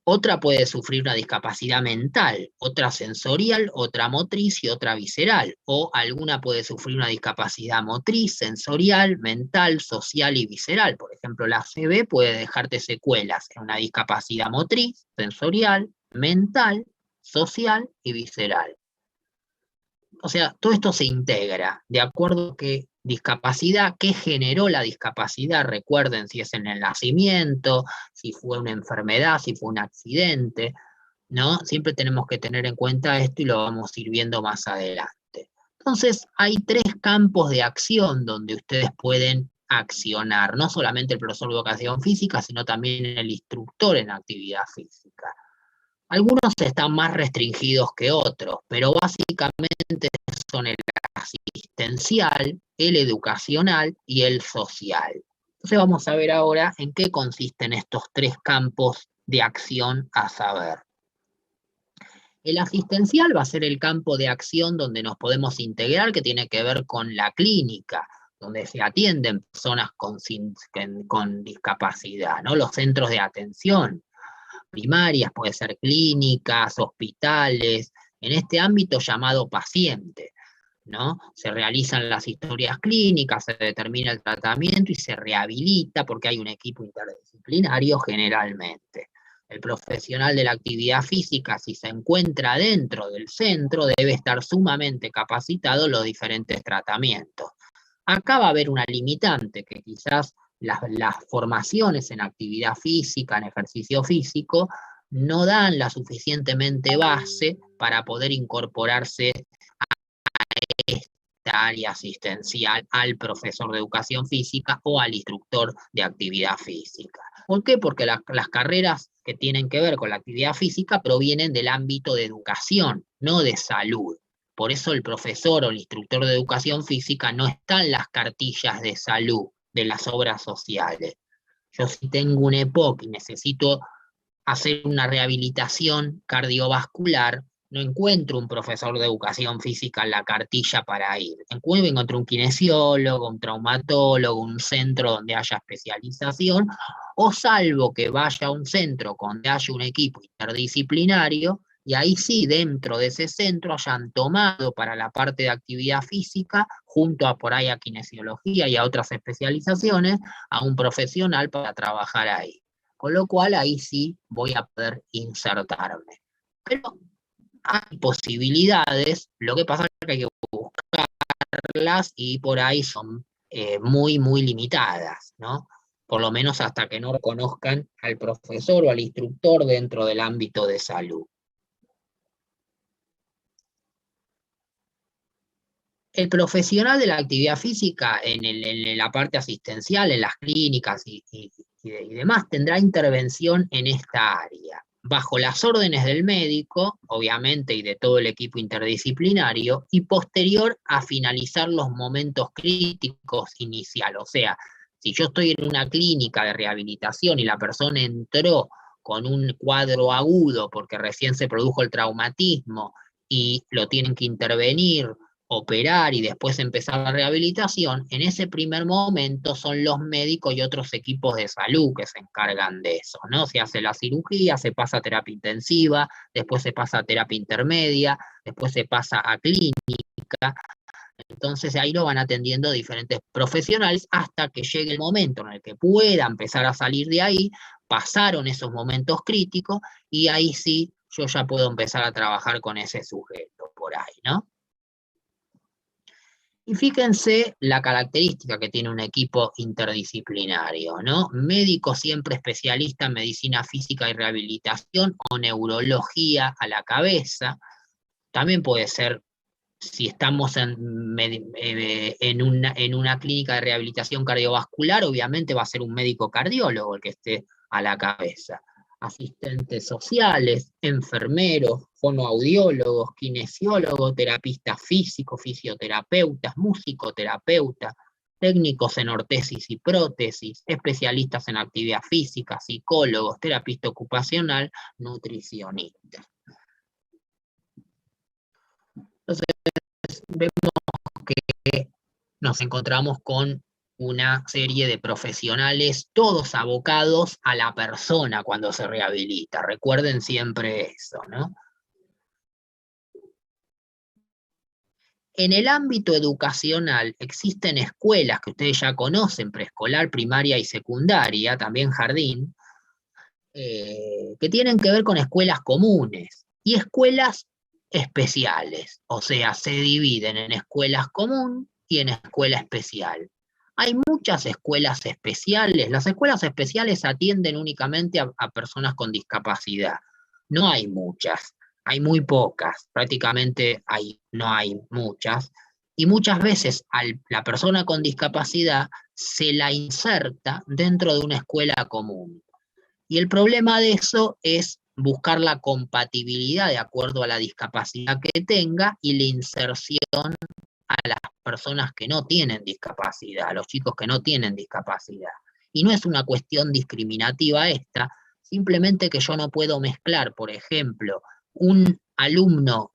Otra puede sufrir una discapacidad mental, otra sensorial, otra motriz y otra visceral. O alguna puede sufrir una discapacidad motriz, sensorial, mental, social y visceral. Por ejemplo, la ACV puede dejarte secuelas en una discapacidad motriz, sensorial, mental, social y visceral. O sea, todo esto se integra de acuerdo a qué discapacidad, qué generó la discapacidad, recuerden si es en el nacimiento, si fue una enfermedad, si fue un accidente, ¿no? Siempre tenemos que tener en cuenta esto y lo vamos a ir viendo más adelante. Entonces, hay 3 campos de acción donde ustedes pueden accionar, no solamente el profesor de educación física, sino también el instructor en actividad física. Algunos están más restringidos que otros, pero básicamente son el asistencial, el educacional y el social. Entonces vamos a ver ahora en qué consisten estos 3 campos de acción a saber. El asistencial va a ser el campo de acción donde nos podemos integrar, que tiene que ver con la clínica, donde se atienden personas con discapacidad, ¿no? Los centros de atención primarias, puede ser clínicas, hospitales, en este ámbito llamado paciente, ¿no? Se realizan las historias clínicas, se determina el tratamiento y se rehabilita porque hay un equipo interdisciplinario generalmente. El profesional de la actividad física, si se encuentra dentro del centro, debe estar sumamente capacitado en los diferentes tratamientos. Acá va a haber una limitante, que quizás las formaciones en actividad física, en ejercicio físico, no dan la suficientemente base para poder incorporarse esta área asistencial al profesor de educación física o al instructor de actividad física. ¿Por qué? Porque las carreras que tienen que ver con la actividad física provienen del ámbito de educación, no de salud. Por eso el profesor o el instructor de educación física no está en las cartillas de salud de las obras sociales. Yo si tengo un EPOC y necesito hacer una rehabilitación cardiovascular, no encuentro un profesor de educación física en la cartilla para ir. Encuentro un kinesiólogo, un traumatólogo, un centro donde haya especialización, o salvo que vaya a un centro donde haya un equipo interdisciplinario, y ahí sí, dentro de ese centro hayan tomado para la parte de actividad física, junto a por ahí a kinesiología y a otras especializaciones, a un profesional para trabajar ahí. Con lo cual ahí sí voy a poder insertarme. Pero hay posibilidades, lo que pasa es que hay que buscarlas y por ahí son muy, muy limitadas, ¿no? Por lo menos hasta que no reconozcan al profesor o al instructor dentro del ámbito de salud. El profesional de la actividad física en la parte asistencial, en las clínicas y demás, tendrá intervención en esta área, bajo las órdenes del médico, obviamente, y de todo el equipo interdisciplinario, y posterior a finalizar los momentos críticos inicial. O sea, si yo estoy en una clínica de rehabilitación y la persona entró con un cuadro agudo porque recién se produjo el traumatismo y lo tienen que intervenir, operar y después empezar la rehabilitación, en ese primer momento son los médicos y otros equipos de salud que se encargan de eso, ¿no? Se hace la cirugía, se pasa a terapia intensiva, después se pasa a terapia intermedia, después se pasa a clínica, entonces ahí lo van atendiendo diferentes profesionales hasta que llegue el momento en el que pueda empezar a salir de ahí, pasaron esos momentos críticos y ahí sí yo ya puedo empezar a trabajar con ese sujeto por ahí, ¿no? Y fíjense la característica que tiene un equipo interdisciplinario, ¿no? Médico siempre especialista en medicina física y rehabilitación o neurología a la cabeza. También puede ser, si estamos en una clínica de rehabilitación cardiovascular, obviamente va a ser un médico cardiólogo el que esté a la cabeza. Asistentes sociales, enfermeros, fonoaudiólogos, kinesiólogos, terapistas físicos, fisioterapeutas, musicoterapeutas, técnicos en ortesis y prótesis, especialistas en actividad física, psicólogos, terapista ocupacional, nutricionistas. Entonces, vemos que nos encontramos con una serie de profesionales, todos abocados a la persona cuando se rehabilita. Recuerden siempre eso, ¿no? En el ámbito educacional existen escuelas que ustedes ya conocen, preescolar, primaria y secundaria, también jardín, que tienen que ver con escuelas comunes y escuelas especiales, o sea, se dividen en escuelas común y en escuela especial. Hay muchas escuelas especiales. Las escuelas especiales atienden únicamente a personas con discapacidad. No hay muchas, hay muy pocas, prácticamente no hay muchas. Y muchas veces a la persona con discapacidad se la inserta dentro de una escuela común. Y el problema de eso es buscar la compatibilidad de acuerdo a la discapacidad que tenga y la inserción a las personas que no tienen discapacidad, a los chicos que no tienen discapacidad. Y no es una cuestión discriminativa esta, simplemente que yo no puedo mezclar, por ejemplo, un alumno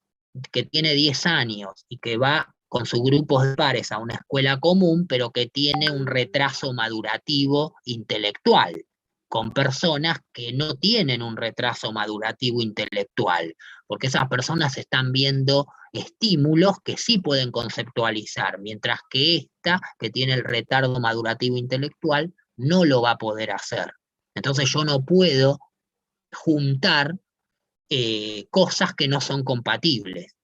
que tiene 10 años y que va con sus grupos de pares a una escuela común, pero que tiene un retraso madurativo intelectual, con personas que no tienen un retraso madurativo intelectual, porque esas personas están viendo estímulos que sí pueden conceptualizar, mientras que esta, que tiene el retardo madurativo intelectual, no lo va a poder hacer. Entonces yo no puedo juntar cosas que no son compatibles.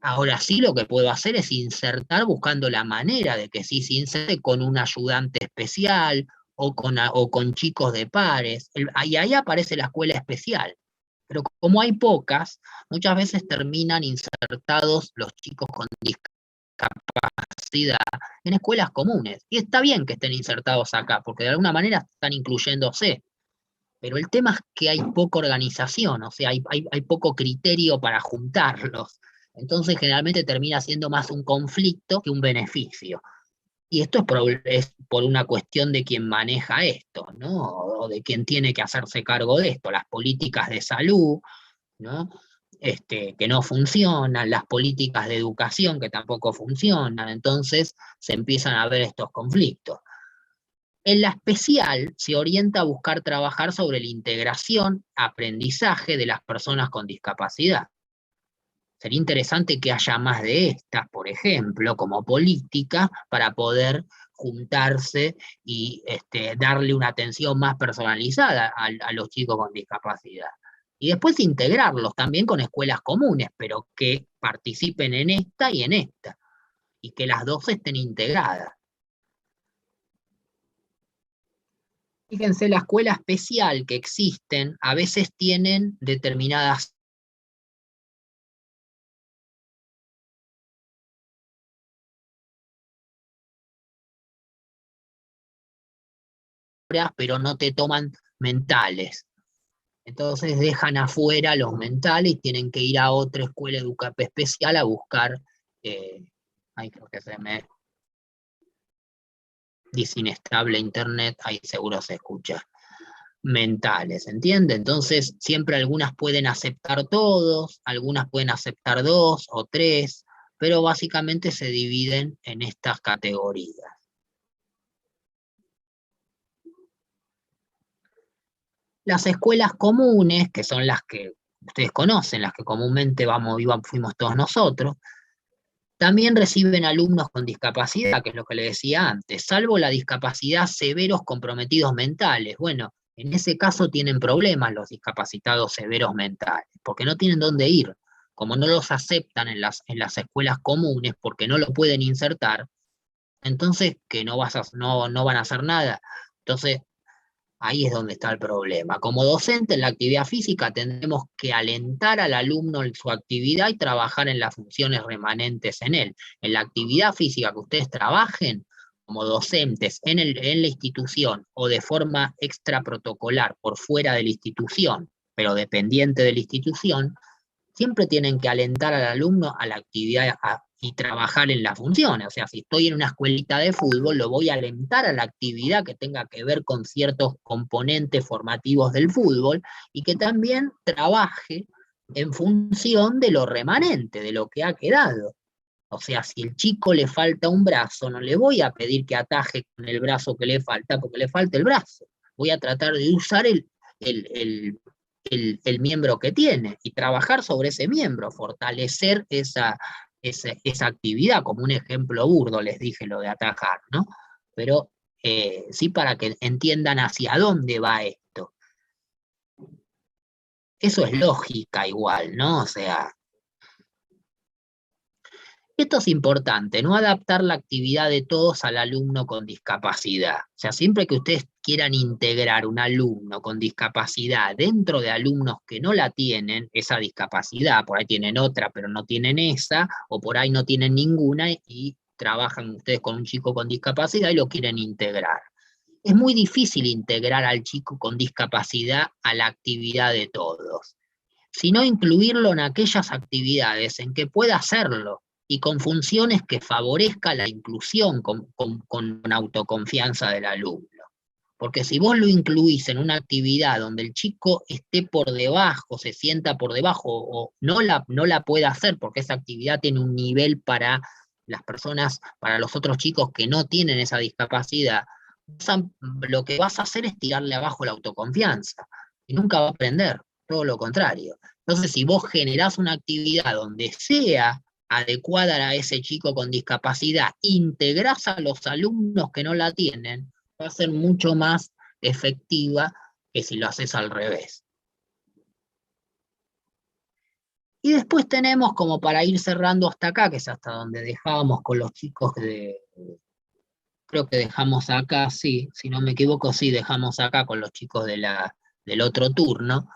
Ahora sí lo que puedo hacer es insertar buscando la manera de que sí se inserte con un ayudante especial o con chicos de pares. Y ahí aparece la escuela especial. Pero como hay pocas, muchas veces terminan insertados los chicos con discapacidad en escuelas comunes. Y está bien que estén insertados acá, porque de alguna manera están incluyéndose. Pero el tema es que hay poca organización, o sea, hay poco criterio para juntarlos. Entonces generalmente termina siendo más un conflicto que un beneficio. Y esto es por una cuestión de quien maneja esto, ¿no? O de quien tiene que hacerse cargo de esto, las políticas de salud, ¿no? Que no funcionan, las políticas de educación que tampoco funcionan, entonces se empiezan a ver estos conflictos. En la especial se orienta a buscar trabajar sobre la integración, aprendizaje de las personas con discapacidad. Sería interesante que haya más de estas, por ejemplo, como política, para poder juntarse y darle una atención más personalizada a los chicos con discapacidad. Y después integrarlos también con escuelas comunes, pero que participen en esta y en esta, y que las dos estén integradas. Fíjense, la escuela especial que existen a veces tienen determinadas horas, pero no te toman mentales. Entonces dejan afuera los mentales y tienen que ir a otra escuela educativa especial a buscar, ay, creo que se me dice inestable internet, ahí seguro se escucha, mentales, ¿entiende? Entonces siempre algunas pueden aceptar todos, algunas pueden aceptar 2 o 3, pero básicamente se dividen en estas categorías. Las escuelas comunes, que son las que ustedes conocen, las que comúnmente fuimos todos nosotros, también reciben alumnos con discapacidad, que es lo que le decía antes, salvo la discapacidad severos comprometidos mentales. Bueno, en ese caso tienen problemas los discapacitados severos mentales, porque no tienen dónde ir. Como no los aceptan en las escuelas comunes porque no lo pueden insertar, entonces que no van a hacer nada. Entonces, ahí es donde está el problema. Como docente en la actividad física tendremos que alentar al alumno en su actividad y trabajar en las funciones remanentes en él. En la actividad física que ustedes trabajen como docentes en la institución o de forma extraprotocolar por fuera de la institución, pero dependiente de la institución, siempre tienen que alentar al alumno a la actividad y trabajar en las funciones. O sea, si estoy en una escuelita de fútbol, lo voy a alentar a la actividad que tenga que ver con ciertos componentes formativos del fútbol y que también trabaje en función de lo remanente, de lo que ha quedado. O sea, si el chico le falta un brazo, no le voy a pedir que ataje con el brazo que le falta, porque le falta el brazo. Voy a tratar de usar el, el miembro que tiene y trabajar sobre ese miembro, fortalecer esa actividad, como un ejemplo burdo les dije lo de atajar, ¿no? Pero sí para que entiendan hacia dónde va esto. Eso es lógica igual, ¿no? O sea, esto es importante, no adaptar la actividad de todos al alumno con discapacidad. O sea, siempre que ustedes quieran integrar un alumno con discapacidad dentro de alumnos que no la tienen, esa discapacidad, por ahí tienen otra, pero no tienen esa, o por ahí no tienen ninguna y trabajan ustedes con un chico con discapacidad y lo quieren integrar. Es muy difícil integrar al chico con discapacidad a la actividad de todos, sino incluirlo en aquellas actividades en que pueda hacerlo y con funciones que favorezca la inclusión con autoconfianza del alumno. Porque si vos lo incluís en una actividad donde el chico esté por debajo, se sienta por debajo o no la pueda hacer porque esa actividad tiene un nivel para las personas, para los otros chicos que no tienen esa discapacidad, lo que vas a hacer es tirarle abajo la autoconfianza y nunca va a aprender, todo lo contrario. Entonces, si vos generás una actividad donde sea adecuada a ese chico con discapacidad, integrás a los alumnos que no la tienen, va a ser mucho más efectiva que si lo haces al revés. Y después tenemos, como para ir cerrando hasta acá, que es hasta donde dejábamos con los chicos creo que dejamos acá, sí, si no me equivoco, sí, dejamos acá con los chicos del otro turno.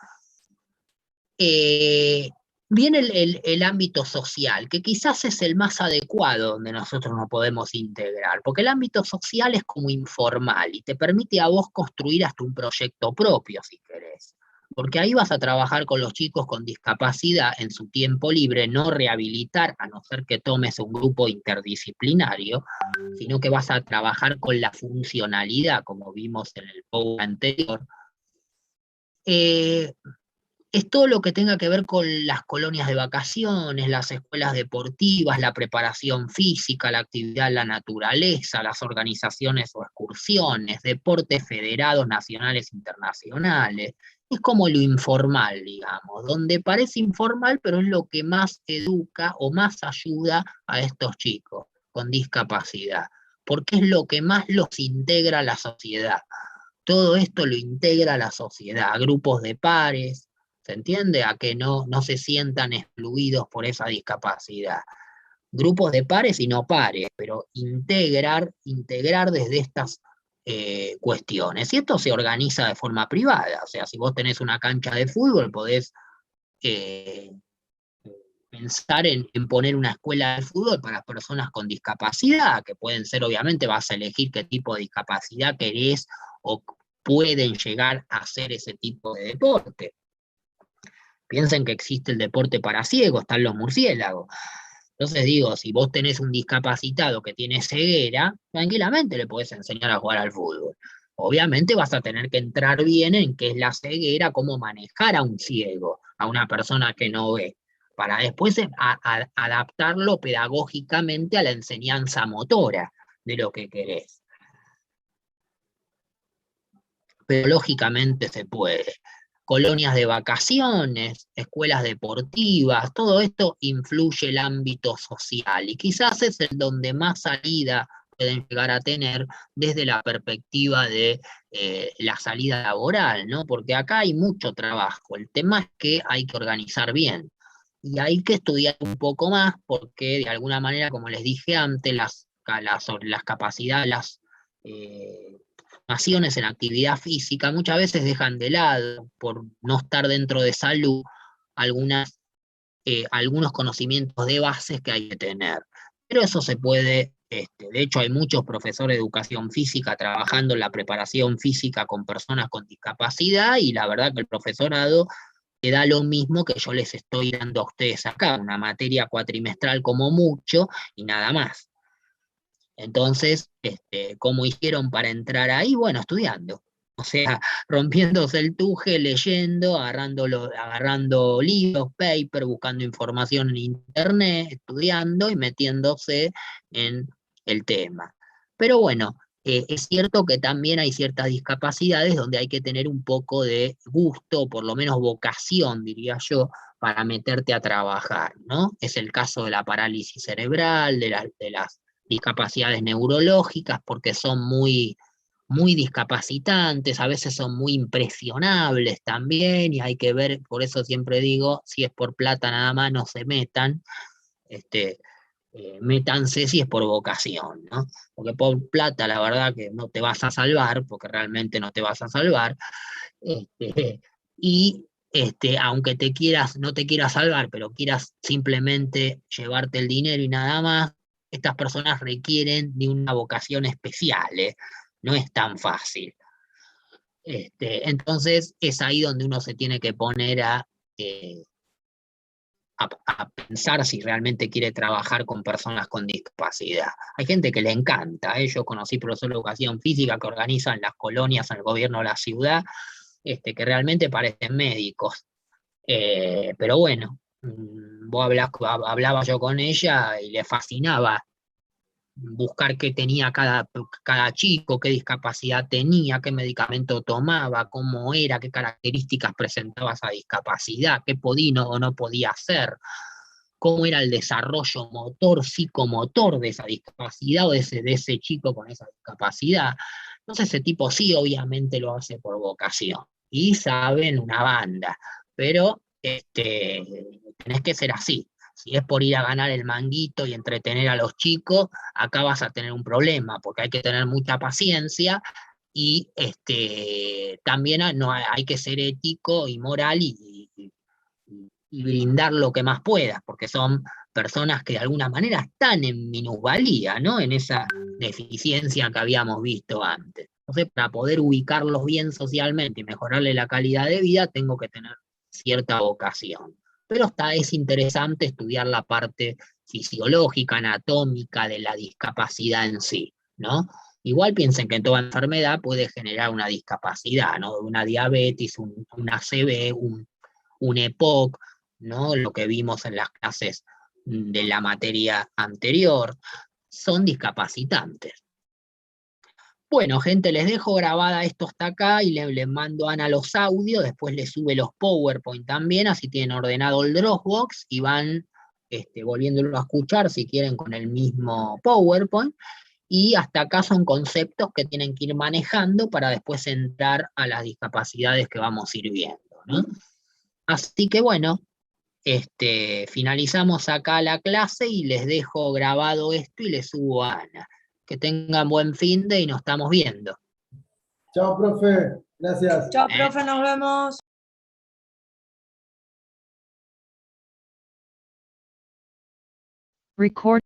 Viene el ámbito social, que quizás es el más adecuado donde nosotros nos podemos integrar, porque el ámbito social es como informal y te permite a vos construir hasta un proyecto propio, si querés. Porque ahí vas a trabajar con los chicos con discapacidad en su tiempo libre, no rehabilitar, a no ser que tomes un grupo interdisciplinario, sino que vas a trabajar con la funcionalidad, como vimos en el POU anterior. Es todo lo que tenga que ver con las colonias de vacaciones, las escuelas deportivas, la preparación física, la actividad en la naturaleza, las organizaciones o excursiones, deportes federados nacionales e internacionales. Es como lo informal, digamos, donde parece informal, pero es lo que más educa o más ayuda a estos chicos con discapacidad, porque es lo que más los integra a la sociedad. Todo esto lo integra a la sociedad, a grupos de pares, ¿se entiende? A que no se sientan excluidos por esa discapacidad. Grupos de pares y no pares, pero integrar desde estas cuestiones. Y esto se organiza de forma privada, o sea, si vos tenés una cancha de fútbol, podés pensar en poner una escuela de fútbol para personas con discapacidad, que pueden ser, obviamente, vas a elegir qué tipo de discapacidad querés o pueden llegar a hacer ese tipo de deporte. Piensen que existe el deporte para ciegos, están los murciélagos. Entonces digo, si vos tenés un discapacitado que tiene ceguera, tranquilamente le podés enseñar a jugar al fútbol. Obviamente vas a tener que entrar bien en qué es la ceguera, cómo manejar a un ciego, a una persona que no ve, para después adaptarlo pedagógicamente a la enseñanza motora de lo que querés. Pero lógicamente se puede. Colonias de vacaciones, escuelas deportivas, todo esto influye el ámbito social y quizás es el donde más salida pueden llegar a tener desde la perspectiva de la salida laboral, ¿no? Porque acá hay mucho trabajo, el tema es que hay que organizar bien y hay que estudiar un poco más porque de alguna manera, como les dije antes, las capacidades, las formaciones en actividad física muchas veces dejan de lado por no estar dentro de salud algunos conocimientos de bases que hay que tener. Pero eso se puede, de hecho hay muchos profesores de educación física trabajando en la preparación física con personas con discapacidad y la verdad que el profesorado te da lo mismo que yo les estoy dando a ustedes acá, una materia cuatrimestral como mucho y nada más. Entonces, ¿cómo hicieron para entrar ahí? Bueno, estudiando. O sea, rompiéndose el tuje, leyendo, agarrando libros, paper, buscando información en internet, estudiando y metiéndose en el tema. Pero bueno, es cierto que también hay ciertas discapacidades donde hay que tener un poco de gusto, o por lo menos vocación, diría yo, para meterte a trabajar, ¿no? Es el caso de la parálisis cerebral, de las discapacidades neurológicas, porque son muy discapacitantes, a veces son muy impresionables también, y hay que ver, por eso siempre digo, si es por plata nada más, no se metan, este, métanse si es por vocación, ¿no? Porque por plata la verdad que no te vas a salvar, porque realmente no te vas a salvar, este, y aunque no te quieras salvar, pero quieras simplemente llevarte el dinero y nada más, estas personas requieren de una vocación especial, ¿eh? No es tan fácil. Entonces es ahí donde uno se tiene que poner eh, a pensar si realmente quiere trabajar con personas con discapacidad. Hay gente que le encanta, ¿eh? Yo conocí profesores de educación física que organizan las colonias en el gobierno de la ciudad, que realmente parecen médicos. Pero bueno, hablaba yo con ella y le fascinaba buscar qué tenía cada chico, qué discapacidad tenía, qué medicamento tomaba, cómo era, qué características presentaba esa discapacidad, qué podía o no podía hacer, cómo era el desarrollo motor, psicomotor de esa discapacidad o de ese chico con esa discapacidad. Entonces ese tipo sí, obviamente lo hace por vocación y saben una banda, pero tenés que ser así. Si es por ir a ganar el manguito y entretener a los chicos, acá vas a tener un problema, porque hay que tener mucha paciencia y también no, hay que ser ético y moral y brindar lo que más puedas, porque son personas que de alguna manera están en minusvalía, ¿no? En esa deficiencia que habíamos visto antes. Entonces, para poder ubicarlos bien socialmente y mejorarle la calidad de vida, tengo que tener cierta vocación. Pero es interesante estudiar la parte fisiológica, anatómica de la discapacidad en sí, ¿no? Igual piensen que toda enfermedad puede generar una discapacidad, ¿no? Una diabetes, una ACV, un EPOC, ¿no? Lo que vimos en las clases de la materia anterior, son discapacitantes. Bueno, gente, les dejo grabada esto hasta acá y les mando a Ana los audios, después les sube los PowerPoint también, así tienen ordenado el Dropbox y van volviéndolo a escuchar si quieren con el mismo PowerPoint. Y hasta acá son conceptos que tienen que ir manejando para después entrar a las discapacidades que vamos a ir viendo, ¿no? Así que bueno, finalizamos acá la clase y les dejo grabado esto y les subo a Ana. Que tengan buen fin de y nos estamos viendo.
Chao, profe. Gracias.
Chao, profe, nos vemos.
Record.